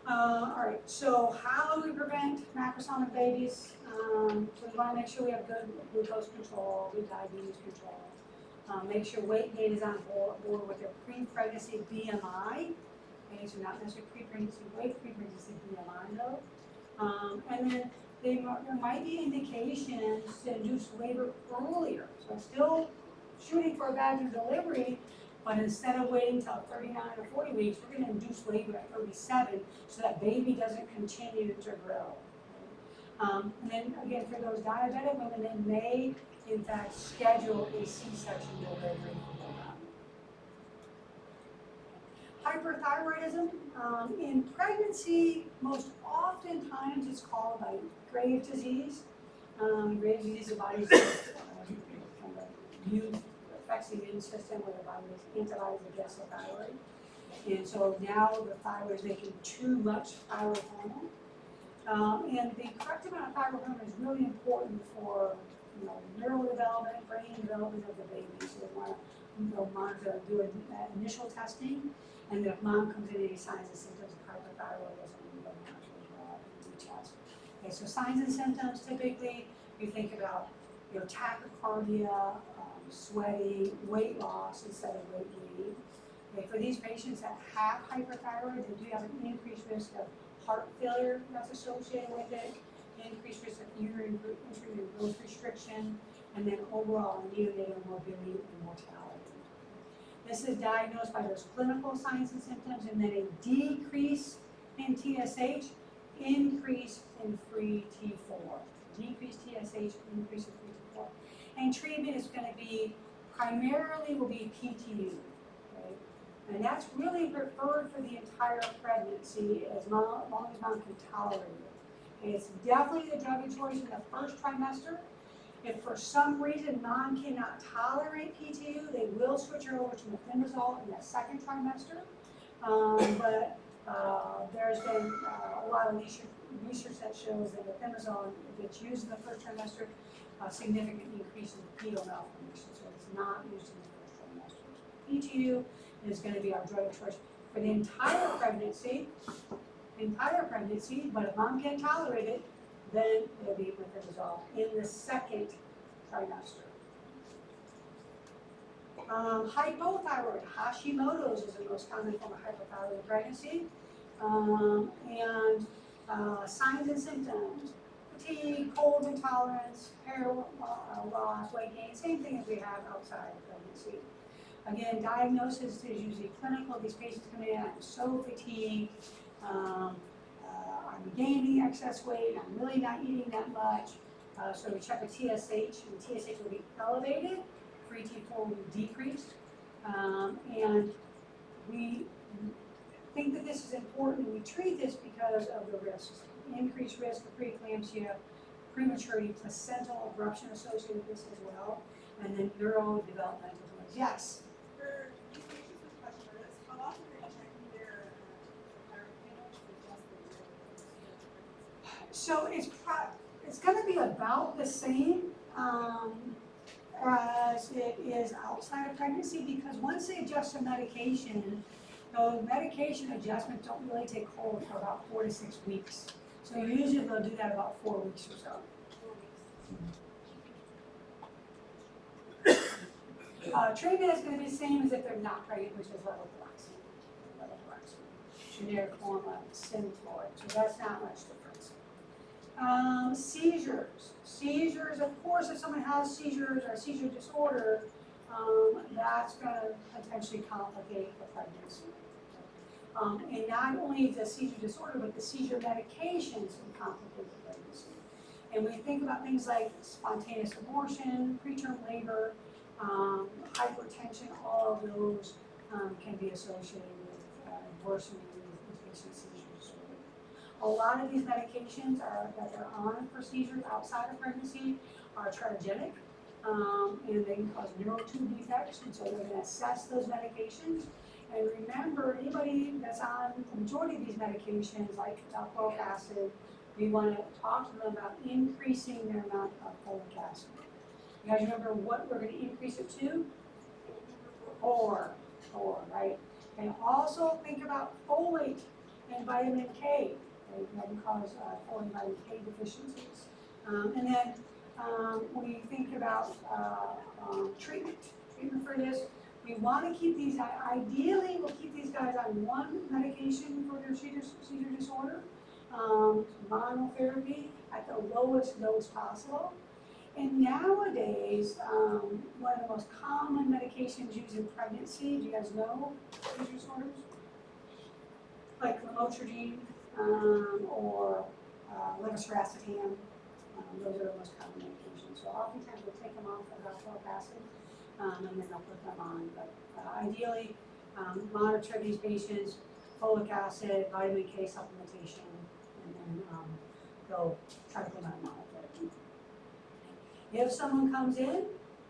All right, so how do we prevent macroscopic babies? So we want to make sure we have good glucose control, good diabetes control. Make sure weight gain is on board with their pre-pregnancy BMI. Okay, so not necessarily pre-pregnancy weight, pre-pregnancy BMI though. And then there might be indications to induce labor earlier. So still shooting for a vaginal delivery, but instead of waiting till 39 or 40 weeks, we're going to induce labor at 37 so that baby doesn't continue to grow. And then again, for those diabetic women, they may in fact schedule a C-section delivery for them. Hyperthyroidism in pregnancy, most oftentimes it's called by Graves' disease. Graves' disease is a body's affects the immune system where the body makes antibodies against the thyroid. And so now the thyroid is making too much thyroid hormone. And the correct amount of thyroid hormone is really important for neural development, brain development of the baby. So we want to monitor, do initial testing, and if mom comes in any signs and symptoms of hyperthyroidism, we will monitor as well and do test. Okay, so signs and symptoms typically you think about tachycardia, sweating, weight loss instead of weight gain. Okay, for these patients that have hyperthyroid, they do have an increased risk of heart failure that's associated with it, increased risk of uterine growth restriction, and then overall neonatal morbidity and mortality. This is diagnosed by those clinical signs and symptoms, and then a decrease in TSH, increase in free T4. Decrease TSH, increase in free T4. And treatment is going to be primarily PTU, okay? And that's really preferred for the entire pregnancy as long as mom can tolerate it. Okay, it's definitely the drug of choice in the first trimester. If for some reason mom cannot tolerate PTU, they will switch her over to methimazole in the second trimester. But there's been a lot of research that shows that methimazole, if it's used in the first trimester, significant increase in fetal malformation. So it's not used in the first trimester. PTU is going to be our drug of choice for the entire pregnancy, but if mom can't tolerate it, then it'll be methimazole in the second trimester. Hypothyroid, Hashimoto's is the most common form of hypothyroid pregnancy. Signs and symptoms, fatigue, cold intolerance, hair loss, weight gain, same thing as we have outside of pregnancy. Again, diagnosis is usually clinical. These patients come in, I'm so fatigued, I'm gaining excess weight, I'm really not eating that much. So we check a TSH, and the TSH will be elevated, free T4 will be decreased. And we think that this is important, and we treat this because of the risks. Increased risk of preeclampsia, prematurity, placental abruption associated with this as well, and then neurodevelopmental delays. Yes? For these patients with Hashimoto's, how often are you checking their thyroid panels to adjust the So it's going to be about the same as it is outside of pregnancy, because once they adjust the medication, the medication adjustments don't really take hold for about 4 to 6 weeks. So usually they'll do that about 4 weeks or so. 4 weeks. Treatment is going to be the same as if they're not pregnant, which is levothyroxine. Generic form of Synthroid. So that's not much difference. Seizures. Seizures, of course, if someone has seizures or a seizure disorder, that's going to potentially complicate the pregnancy. And not only the seizure disorder, but the seizure medications can complicate the pregnancy. And we think about things like spontaneous abortion, preterm labor, hypertension, all of those can be associated with worsening with patient seizure disorder. A lot of these medications that they're on for seizures outside of pregnancy are teratogenic, and they can cause neural tube defects, and so they're going to assess those medications. And remember, anybody that's on the majority of these medications, like folic acid, we want to talk to them about increasing their amount of folic acid. You guys remember what we're going to increase it to? 4, right? And also think about folate and vitamin K. That can cause folate and vitamin K deficiencies. And then we think about treatment for this. We want to keep these, ideally, we'll keep these guys on one medication for their seizure disorder, monotherapy at the lowest dose possible. And nowadays, one of the most common medications used in pregnancy, do you guys know seizure disorders? Like lamotrigine or levetiracetam. Those are the most common medications. So oftentimes we'll take them off of folic acid and then they'll put them on. But ideally, monitor these patients, folic acid, vitamin K supplementation, and then go try to put them on monotherapy. If someone comes in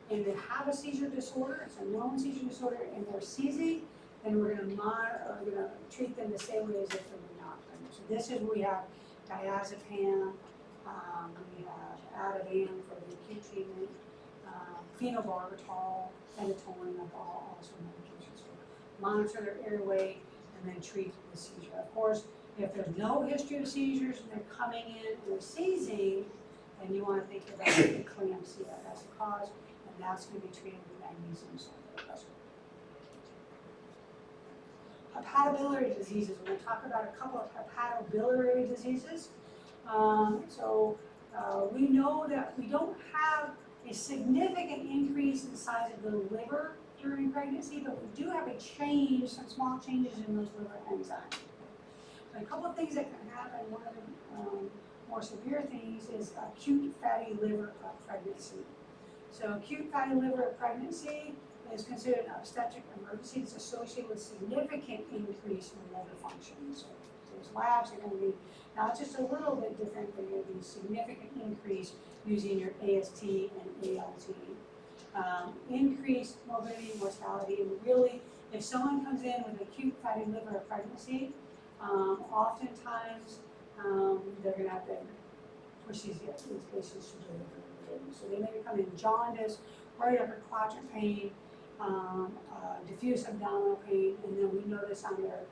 and they have a seizure disorder, it's a known seizure disorder, and they're seizing, then we're going to monitor, or we're going to treat them the same way as if they were not pregnant. So this is where we have diazepam, we have Ativan for the acute treatment, phenobarbital, phenytoin, also medications. So monitor their airway and then treat the seizure. Of course, if there's no history of seizures and they're coming in and they're seizing, then you want to think about eclampsia as a cause, and that's going to be treated with magnesium sulfate. Hepatobiliary diseases. We're going to talk about a couple of hepatobiliary diseases. We know that we don't have a significant increase in the size of the liver during pregnancy, but we do have a change, some small changes in those liver enzymes. So a couple of things that can happen. One of the more severe things is acute fatty liver pregnancy. So acute fatty liver pregnancy is considered an obstetric emergency. It's associated with significant increase in liver function. So those labs are going to be not just a little bit different, but going to be a significant increase using your AST and ALT. Increased morbidity and mortality, and really, if someone comes in with acute fatty liver pregnancy, oftentimes they're going to have to push these patients to delivery. So they may become in jaundice, right upper quadrant pain, diffuse abdominal pain, and then we notice on their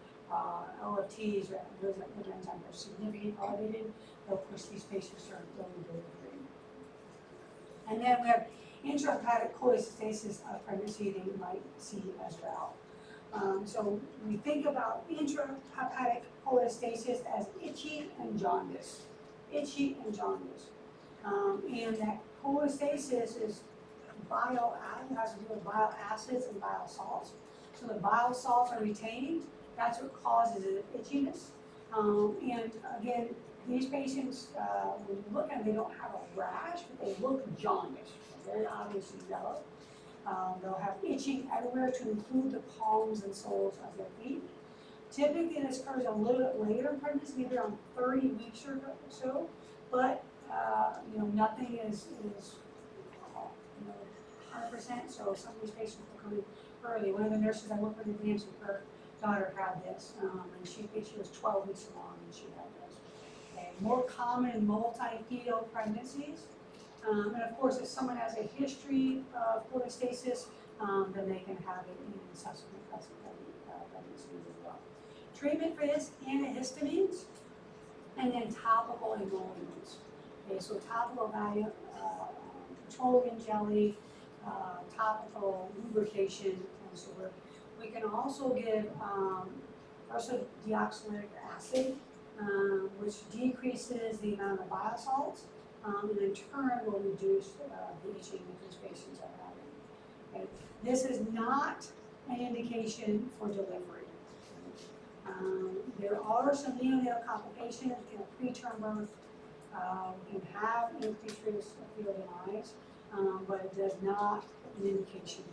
LFTs, those liver enzymes are significantly elevated. They'll push these patients to delivery. And then we have intrahepatic cholestasis of pregnancy that you might see as well. So we think about intrahepatic cholestasis as itchy and jaundice. Itchy and jaundice. And that cholestasis is has to do with bile acids and bile salts. So the bile salts are retained. That's what causes itchiness. And again, these patients, when you look at them, they don't have a rash, but they look jaundiced, very obviously yellow. They'll have itching everywhere, to include the palms and soles of their feet. Typically, this occurs a little bit later in pregnancy, maybe around 30 weeks or so. But nothing is 100%. So some of these patients will come in early. One of the nurses I work with in Nancy, her daughter had this, and she was 12 weeks along and she had this. Okay. More common in multi-fetal pregnancies. And of course, if someone has a history of cholestasis, then they can have it in subsequent pregnancies as well. Treatment for this, antihistamines, and then topical emollients. Okay, so topical petroleum jelly, topical lubrication, and so we can also give ursodeoxycholic acid, which decreases the amount of bile salts, and in turn will reduce the itching that these patients are having. Okay. This is not an indication for delivery. There are some neonatal complications in a preterm birth. We can have increased risk of fetal demise, but it does not an indication.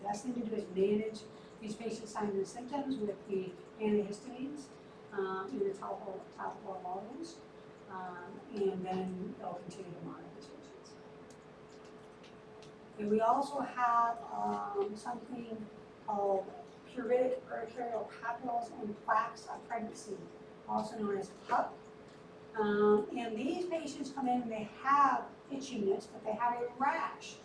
The best thing to do is manage these patients' signs and symptoms with the antihistamines in the topical emollients, and then they'll continue to monitor these patients. And we also have something called pruritic urticarial papules and plaques of pregnancy, also known as PUP. And these patients come in and they have itchiness, but they have a rash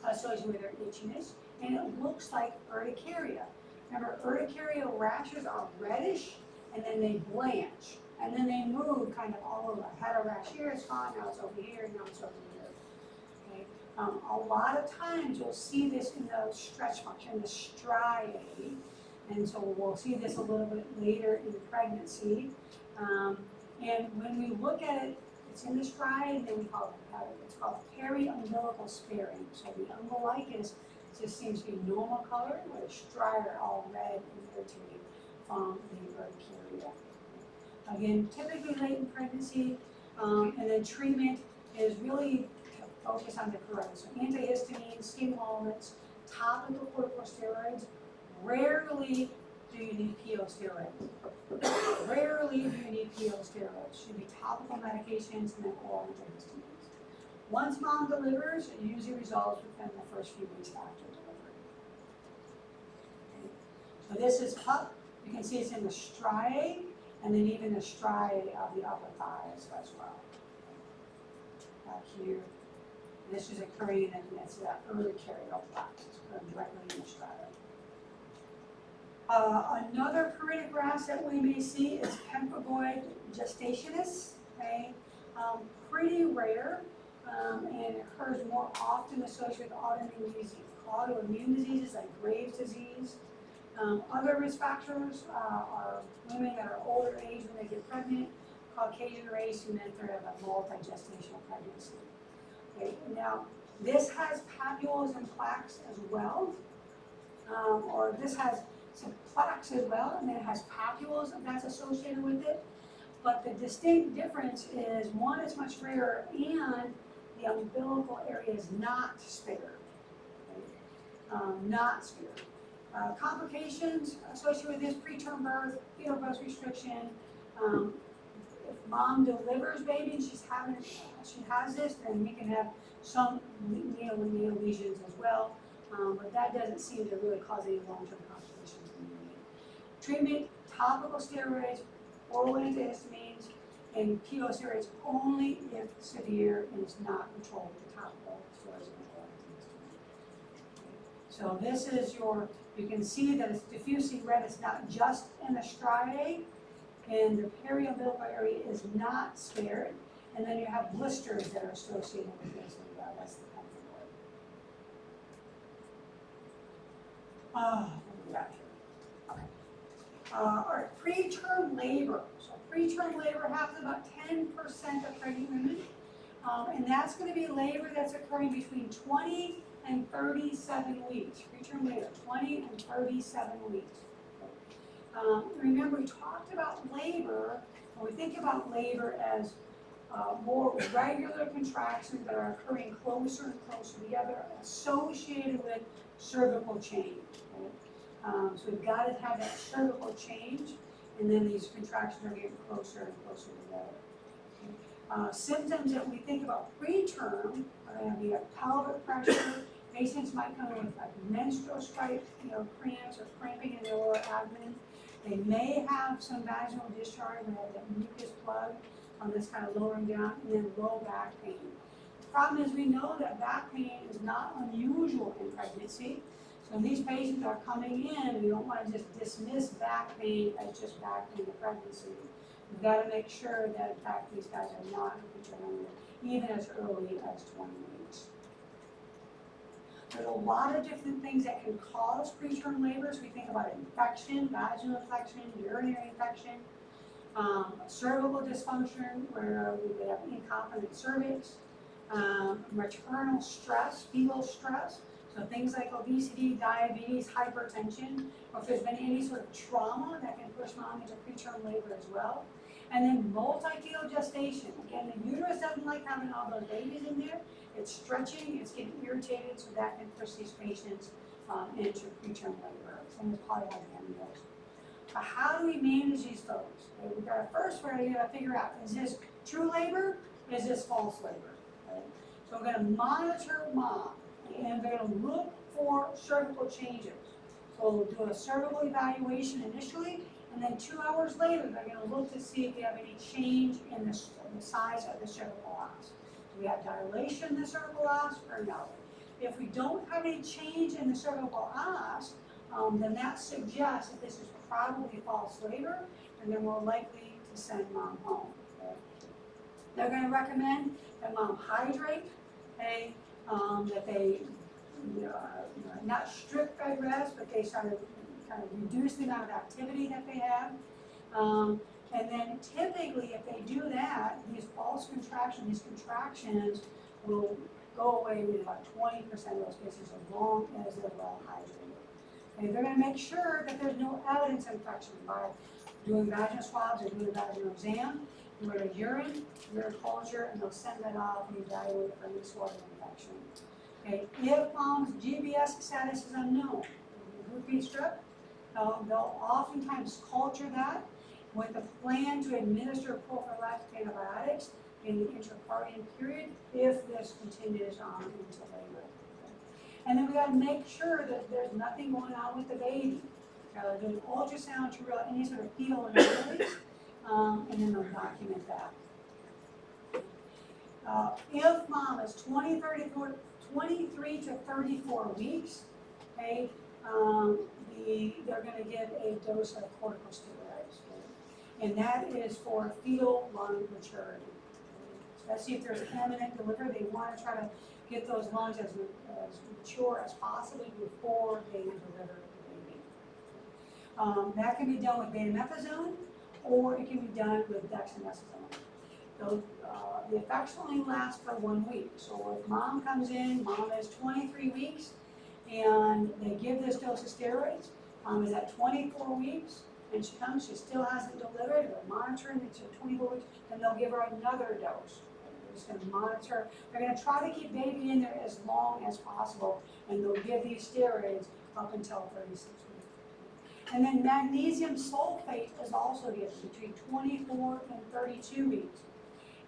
associated with their itchiness, and it looks like urticaria. Remember, urticaria rashes are reddish, and then they blanch, and then they move kind of all over. I had a rash here, it's gone, now it's over here, now it's over here. Okay? A lot of times you'll see this in the stretch marks, in the striae, and so we'll see this a little bit later in pregnancy. And when we look at it, it's in the striae, and then we call it, it's called peri-umbilical sparing. So the umbilicus just seems to be normal color, where the striae are all red and irritated from the urticaria. Again, typically late in pregnancy, and then treatment is really to focus on the correct. So antihistamines, skin emollients, topical corticosteroids. Rarely do you need PO steroids. Rarely do you need PO steroids. Should be topical medications and then oral antihistamines. Once mom delivers, it usually resolves within the first few weeks after delivery. Okay. So this is PUP. You can see it's in the striae, and then even the striae of the upper thighs as well. Back here. This is occurring in it's that urticarial plaque. It's occurring directly in the striae. Another pruritic rash that we may see is pemphigoid gestationis. Okay, pretty rare, and it occurs more often associated with autoimmune diseases like Graves' disease. Other risk factors are women that are older age when they get pregnant, Caucasian race, and then sort of a multi-gestational pregnancy. Okay, now this has papules and plaques as well, or this has some plaques as well, and then it has papules that's associated with it. But the distinct difference is, one, it's much rarer, and the umbilical area is not spared. Okay? Not spared. Complications associated with this: preterm birth, fetal growth restriction. If mom delivers baby and she has this, then we can have some neonatal lesions as well. But that doesn't seem to really cause any long-term complications in the neonate. Treatment: topical steroids, oral antihistamines, and PO steroids only if severe and is not controlled with topical steroids and oral antihistamines. So this is you can see that it's diffusely red. It's not just in the striae, and the peri-umbilical area is not spared. And then you have blisters that are associated with this, and that's the pemphigoid. What do we got here? Okay. All right, preterm labor. So preterm labor happens about 10% of pregnant women, and that's going to be labor that's occurring between 20 and 37 weeks. Preterm labor, 20 and 37 weeks. Remember, we talked about labor, when we think about labor as more regular contractions that are occurring closer and closer together, associated with cervical change. Okay? So we've got to have that cervical change, and then these contractions are getting closer and closer together. Okay? Symptoms that we think about preterm are going to be pelvic pressure. Patients might come in with like menstrual stripe, cramps or cramping in their lower abdomen. They may have some vaginal discharge, and have that mucus plug that's kind of lowering down, and then low back pain. The problem is, we know that back pain is not unusual in pregnancy. So when these patients are coming in, we don't want to just dismiss back pain as just back pain in pregnancy. We've got to make sure that, in fact, these guys are not preterm labor, even as early as 20 weeks. There's a lot of different things that can cause preterm labor. So we think about infection, vaginal infection, urinary infection, cervical dysfunction, where we have incontinent cervix, maternal stress, fetal stress. So things like obesity, diabetes, hypertension, or if there's been any sort of trauma that can push mom into preterm labor as well. And then multi-fetal gestation. Again, the uterus doesn't like having all those babies in there. It's stretching, it's getting irritated, so that can push these patients into preterm labor. Same as polyhydramnios. How do we manage these folks? Okay, we've got to first figure out, is this true labor? Is this false labor? Okay? So we're going to monitor mom, and we're going to look for cervical changes. So we'll do a cervical evaluation initially, and then 2 hours later, they're going to look to see if they have any change in the size of the cervical os. Do we have dilation in the cervical os or no? If we don't have any change in the cervical os, then that suggests that this is probably false labor, and they're more likely to send mom home. Okay? They're going to recommend that mom hydrate, okay? That they not strict bed rest, but they sort of kind of reduce the amount of activity that they have. And then typically, if they do that, these false contractions, these contractions will go away in about 20% of those cases, as long as they're well hydrated. Okay, they're going to make sure that there's no evidence of infection by doing vaginal swabs or doing a vaginal exam, doing a urine culture, and they'll send that off and evaluate for any sort of infection. Okay, if mom's GBS status is unknown, group B strep, they'll oftentimes culture that with a plan to administer prophylactic antibiotics in the intrapartum period if this continues on into labor. And then we got to make sure that there's nothing going on with the baby. Do an ultrasound to rule out any sort of fetal anomalies, and then they'll document that. If mom is 23 to 34 weeks, okay, they're going to give a dose of corticosteroids, okay? And that is for fetal lung maturity. Especially if there's imminent delivery, they want to try to get those lungs as mature as possible before they deliver the baby. That can be done with betamethasone, or it can be done with dexamethasone. The effects only last for 1 week. So if mom comes in, mom is 23 weeks, and they give this dose of steroids, mom is at 24 weeks, and she comes, she still hasn't delivered, they're monitoring until 24 weeks, then they'll give her another dose. They're just going to monitor. They're going to try to keep baby in there as long as possible, and they'll give these steroids up until 36 weeks. And then magnesium sulfate is also given between 24 and 32 weeks.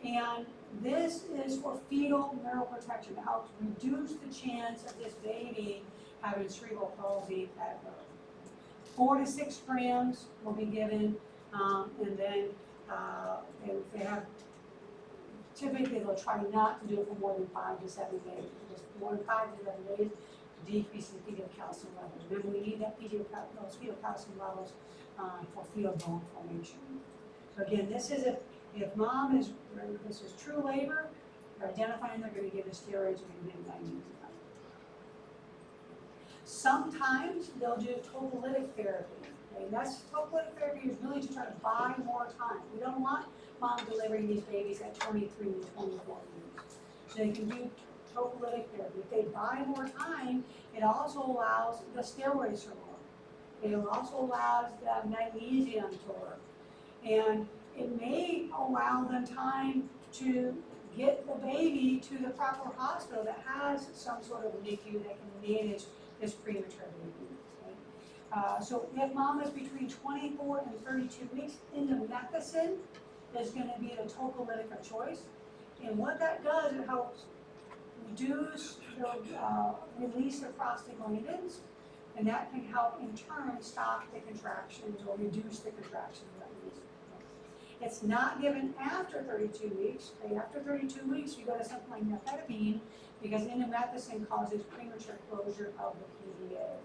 And this is for fetal neuroprotection, to help reduce the chance of this baby having cerebral palsy at birth. 4 to 6 grams will be given, and then if they have, typically they'll try not to do it for more than 5 to 7 days. Just more than 5 to 7 days to decrease the fetal calcium levels. Remember, we need that those fetal calcium levels for fetal bone formation. So again, this is if mom is, this is true labor, they're identifying they're going to give the steroids, we're going to give magnesium. Sometimes they'll do tocolytic therapy. Okay? That's tocolytic therapy is really to try to buy more time. We don't want mom delivering these babies at 23 to 24 weeks. So they can do tocolytic therapy. If they buy more time, it also allows the steroids to work. It also allows the magnesium to work. And it may allow them time to get the baby to the proper hospital that has some sort of NICU that can manage this premature baby. Okay? So if mom is between 24 and 32 weeks, indomethacin is going to be the tocolytic of choice. And what that does, it helps reduce the release of prostaglandins, and that can help in turn stop the contractions or reduce the contractions that release. It's not given after 32 weeks. Okay? After 32 weeks, you go to something like nifedipine, because indomethacin causes premature closure of the PDA. Okay?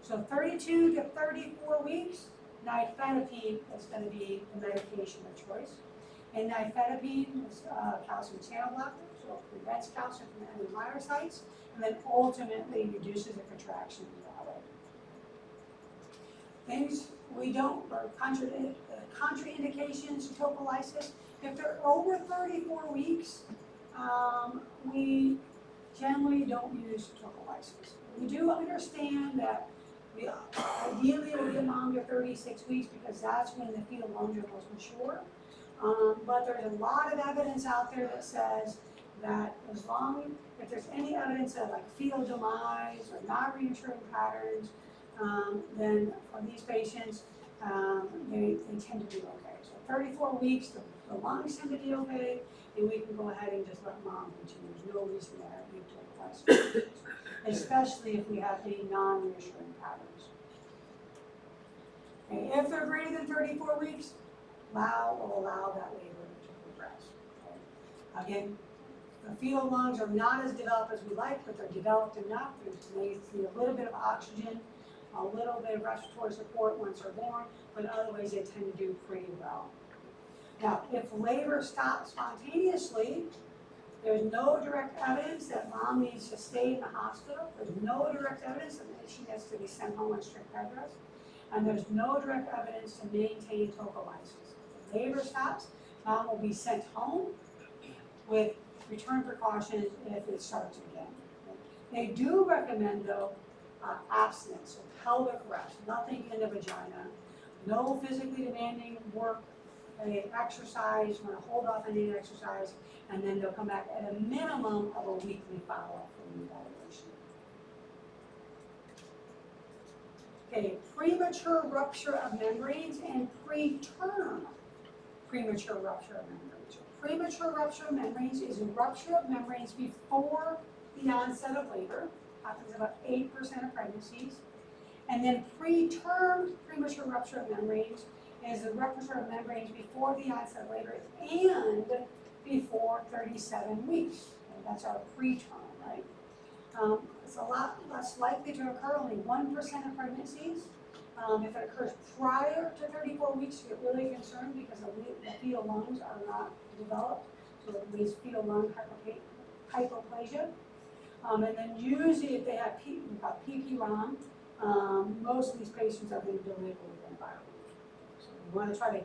So 32 to 34 weeks, nifedipine is going to be the medication of choice. And nifedipine is a calcium channel blocker, so it prevents calcium from entering myocytes, and then ultimately reduces the contractions that way. Things we don't, or contraindications to tocolysis, if they're over 34 weeks, we generally don't use tocopherols. We do understand that we ideally will get mom to 36 weeks because that's when the fetal lungs are most mature. But there's a lot of evidence out there that says that if there's any evidence of like fetal demise or not reinsuring patterns, then for these patients, they tend to be okay. So 34 weeks, the lungs tend to be okay, and we can go ahead and just let mom continue. There's no reason to have tocopherols, especially if we have any non-reassuring patterns. Okay, if they're greater than 34 weeks, allow that labor to progress. Okay. Again, the fetal lungs are not as developed as we like, but they're developed enough. They need a little bit of oxygen, a little bit of respiratory support once they're born, but otherwise they tend to do pretty well. Now, if labor stops spontaneously, there's no direct evidence that mom needs to stay in the hospital. There's no direct evidence that she has to be sent home on strict bed rest. And there's no direct evidence to maintain tocopherols. If labor stops, mom will be sent home with return precautions if it starts again. They do recommend, though, abstinence, so pelvic rest, nothing in the vagina, no physically demanding work, exercise, you want to hold off on any exercise, and then they'll come back at a minimum of a weekly follow-up for the evaluation. Okay, premature rupture of membranes and preterm premature rupture of membranes. Premature rupture of membranes is a rupture of membranes before the onset of labor, happens about 8% of pregnancies. And then preterm premature rupture of membranes is the rupture of membranes before the onset of labor and before 37 weeks. Okay, that's our preterm, right? It's a lot less likely to occur, only 1% of pregnancies. If it occurs prior to 34 weeks, you get really concerned because the fetal lungs are not developed, so it leads fetal lung hypoplasia. And then usually if they have PP-ROM, most of these patients are going to deliver within 5 weeks. So we want to try to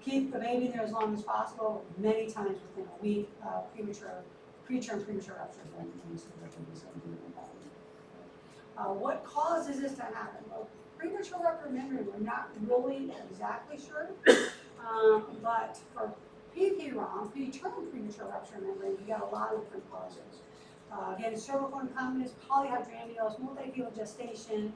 keep the baby there as long as possible, many times within a week, preterm premature rupture of membranes. What causes this to happen? Well, premature rupture of membrane, we're not really exactly sure, but for PP-ROM, preterm premature rupture of membrane, we got a lot of different causes. Again, cervical incontinence, polyhydramnios, multi-fetal gestation.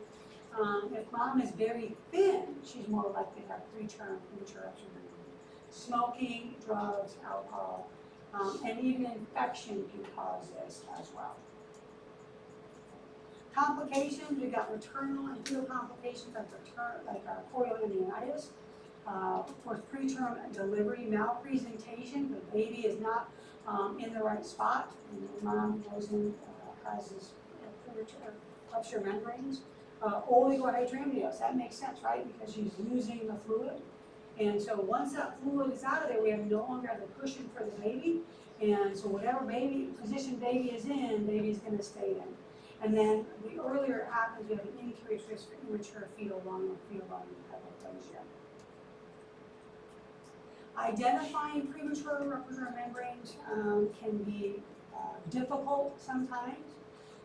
If mom is very thin, she's more likely to have preterm premature rupture of membrane. Smoking, drugs, alcohol, and even infection can cause this as well. Complications, we got maternal and fetal complications like chorioamnionitis. Of course, preterm delivery malpresentation, the baby is not in the right spot, and the mom goes in, has this premature rupture membranes. Oligohydramnios, that makes sense, right? Because she's losing the fluid. And so once that fluid is out of there, we have no longer have the cushion for the baby. And so whatever position baby is in, baby's going to stay in. And then the earlier it happens, we have an increased risk for immature fetal lung or fetal lung hypoplasia. Identifying premature rupture of membranes can be difficult sometimes.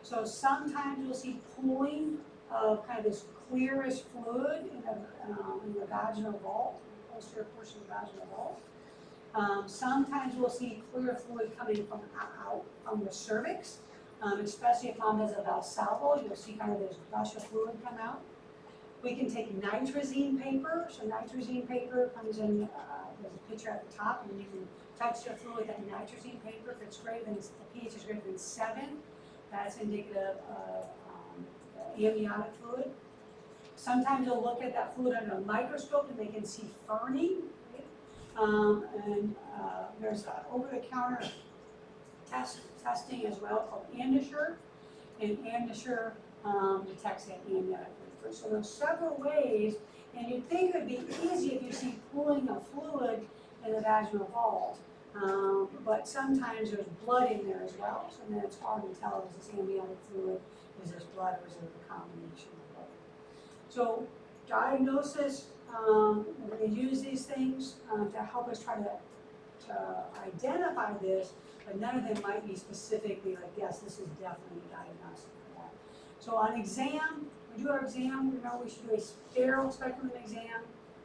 So sometimes you'll see pooling of kind of this clearish fluid in the vaginal vault, the posterior portion of the vaginal vault. Sometimes we'll see clear fluid coming from out from the cervix. Especially if mom does a valsalvo, you'll see kind of this gush of fluid come out. We can take nitrazine paper. So nitrazine paper comes in, there's a picture at the top, and you can touch the fluid with that nitrazine paper. If it's greater than, the pH is greater than 7, that's indicative of amniotic fluid. Sometimes you'll look at that fluid under a microscope and they can see ferning. Right? There's over-the-counter testing as well called Andisure, and Andisure detects that amniotic fluid. So there's several ways, and you'd think it would be easy if you see pooling of fluid in the vaginal vault, but sometimes there's blood in there as well, so then it's hard to tell is this amniotic fluid, is this blood, or is it a combination of both. So diagnosis, we're going to use these things to help us try to identify this, but none of them might be specifically like, yes, this is definitely diagnostic for that. So on exam, we do our exam, we know we should do a sterile speculum exam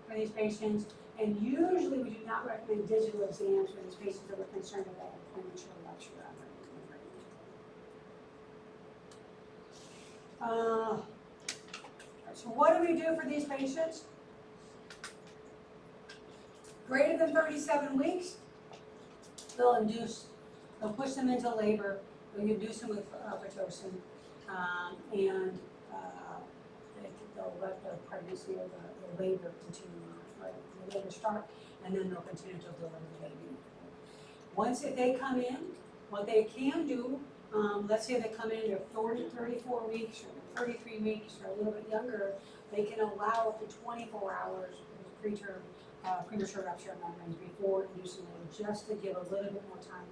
for these patients, and usually we do not recommend digital exams for these patients that we're concerned about premature rupture. So what do we do for these patients? Greater than 37 weeks, they'll push them into labor, they'll induce them with Pitocin, and they'll let the pregnancy or the labor continue on, right? The labor start, and then they'll continue to deliver the baby. Once they come in, what they can do, let's say they come in, they're 34 weeks or 33 weeks or a little bit younger, they can allow up to 24 hours of premature rupture of membranes before inducing labor, just to give a little bit more time,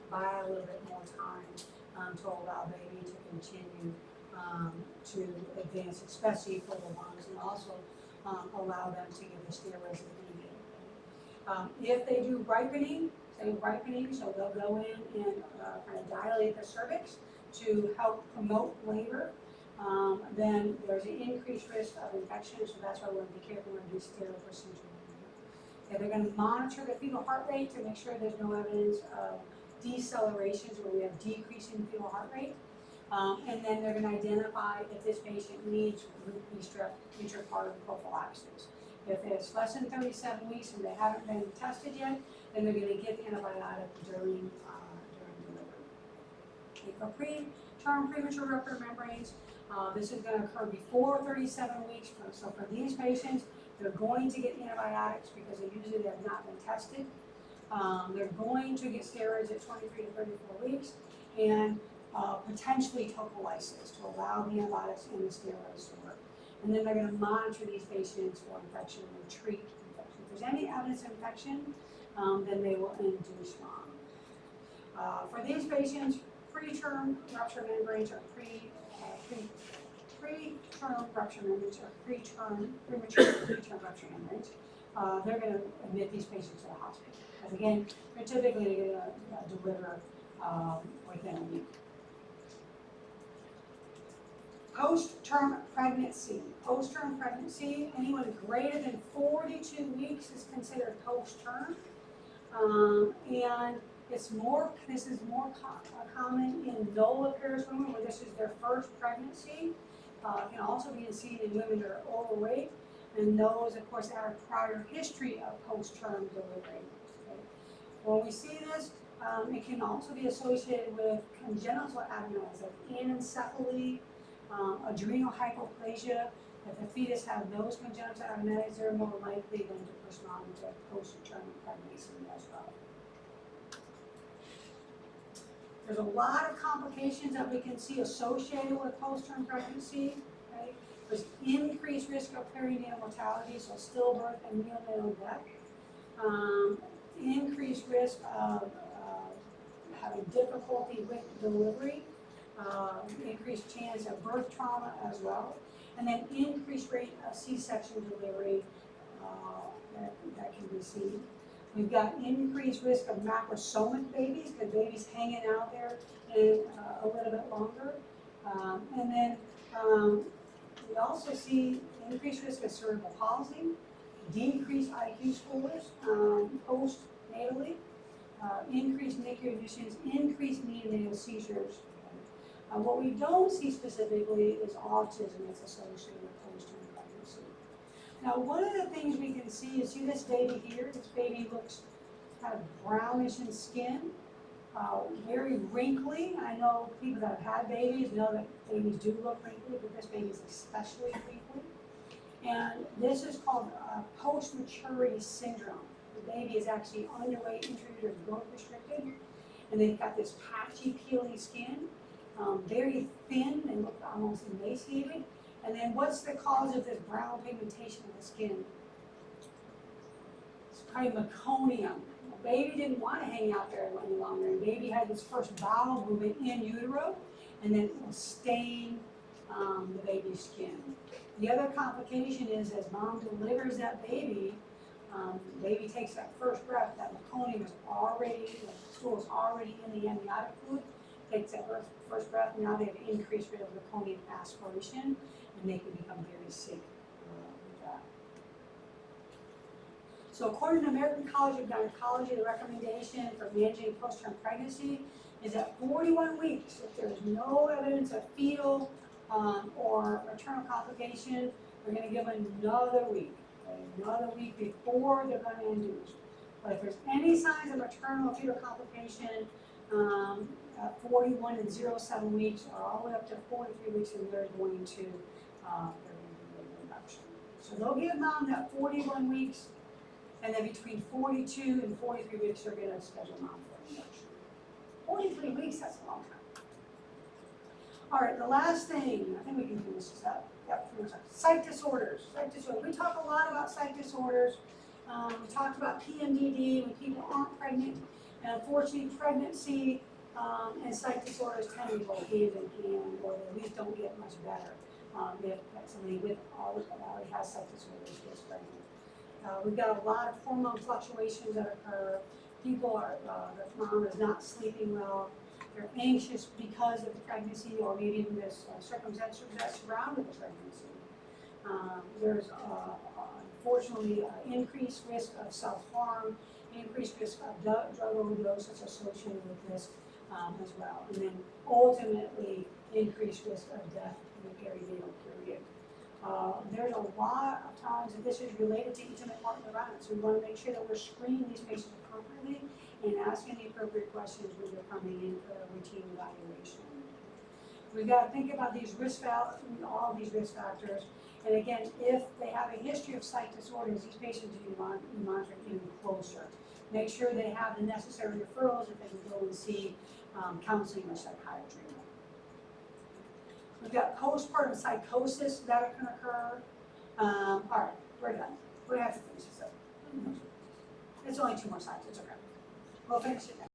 buy a little bit more time to allow baby to continue to advance, especially for the lungs, and also allow them to give the steroids that they need. If they do ripening, so they'll go in and kind of dilate the cervix to help promote labor, then there's an increased risk of infection, so that's why we want to be careful when we do steroid procedure. Okay, they're going to monitor the fetal heart rate to make sure there's no evidence of decelerations where we have decreasing fetal heart rate. And then they're going to identify if this patient needs root strep intrapartum prophylaxis. If it's less than 37 weeks and they haven't been tested yet, then they're going to give antibiotic during delivery. Okay, for preterm premature rupture of membranes, this is going to occur before 37 weeks. So for these patients, they're going to get antibiotics because they usually have not been tested. They're going to get steroids at 23 to 34 weeks, and potentially tocolysis to allow the antibiotics and the steroids to work. And then they're going to monitor these patients for infection and treat infection. If there's any evidence of infection, then they will induce mom. For these patients, preterm rupture membranes or preterm rupture membranes or premature preterm rupture membranes, they're going to admit these patients to the hospital. Because again, they're typically going to deliver within a week. Post-term pregnancy. Post-term pregnancy, anyone greater than 42 weeks is considered post-term. And this is more common in nulliparous women where this is their first pregnancy. It can also be seen in women that are overweight, and those, of course, have a prior history of post-term delivery. Okay. When we see this, it can also be associated with congenital abnormalities like anencephaly, adrenal hypoplasia. If the fetus has those congenital abnormalities, they're more likely than to push mom into post-term pregnancy as well. There's a lot of complications that we can see associated with post-term pregnancy. Okay? There's increased risk of perinatal mortality, so stillbirth and neonatal death. Increased risk of having difficulty with delivery. Increased chance of birth trauma as well. And then increased rate of C-section delivery that can be seen. We've got increased risk of macrosomic babies, because babies hanging out there a little bit longer. And then we also see increased risk of cerebral palsy, decreased IQ scores postnatally, increased NICU admissions, increased neonatal seizures. What we don't see specifically is autism that's associated with post-term pregnancy. Now, one of the things we can see is, see this baby here? This baby looks kind of brownish in skin, very wrinkly. I know people that have had babies know that babies do look wrinkly, but this baby is especially wrinkly. And this is called post-maturity syndrome. The baby is actually underweight, intrauterine growth restricted, and they've got this patchy, peeling skin, very thin and look almost emaciated. And then what's the cause of this brown pigmentation of the skin? It's probably meconium. The baby didn't want to hang out there any longer. The baby had this first bowel movement in utero, and then it will stain the baby's skin. The other complication is, as mom delivers that baby, Baby takes that first breath, that meconium is already, the stool is already in the amniotic fluid, takes that first breath, now they have increased rate of meconium aspiration, and they can become very sick with that. So according to the American College of Gynecology, the recommendation for managing postpartum pregnancy is at 41 weeks, if there's no evidence of fetal or maternal complication, we're going to give another week. Another week before they're going to induce. But if there's any signs of maternal or fetal complication at 41 and 07 weeks, or all the way up to 43 weeks, and they're going to do an induction. So they'll give mom that 41 weeks, and then between 42 and 43 weeks, they're going to schedule mom for induction. 43 weeks, that's a long time. All right, the last thing, I think we can do this. Psych disorders. We talk a lot about psych disorders. We talked about PMDD when people aren't pregnant. And unfortunately, pregnancy and psych disorders tend to go hand in hand, or they at least don't get much better. If somebody with already has psych disorders gets pregnant. We've got a lot of hormone fluctuations that occur. People are, the mom is not sleeping well. They're anxious because of the pregnancy, or maybe even this circumstances that surrounded the pregnancy. There's unfortunately increased risk of self-harm, increased risk of drug overdose that's associated with this as well, and then ultimately increased risk of death in the perinatal period. There's a lot of times that this is related to intimate partner violence. We want to make sure that we're screening these patients appropriately and asking the appropriate questions when they're coming in for a routine evaluation. We've got to think about these risk factors, all of these risk factors. And again, if they have a history of psych disorders, these patients need to be monitored even closer. Make sure they have the necessary referrals if they can go and see counseling or psychiatry. We've got postpartum psychosis that can occur. All right, we're done. We have to finish this up. It's only 2 more slides, it's okay. We'll finish it now.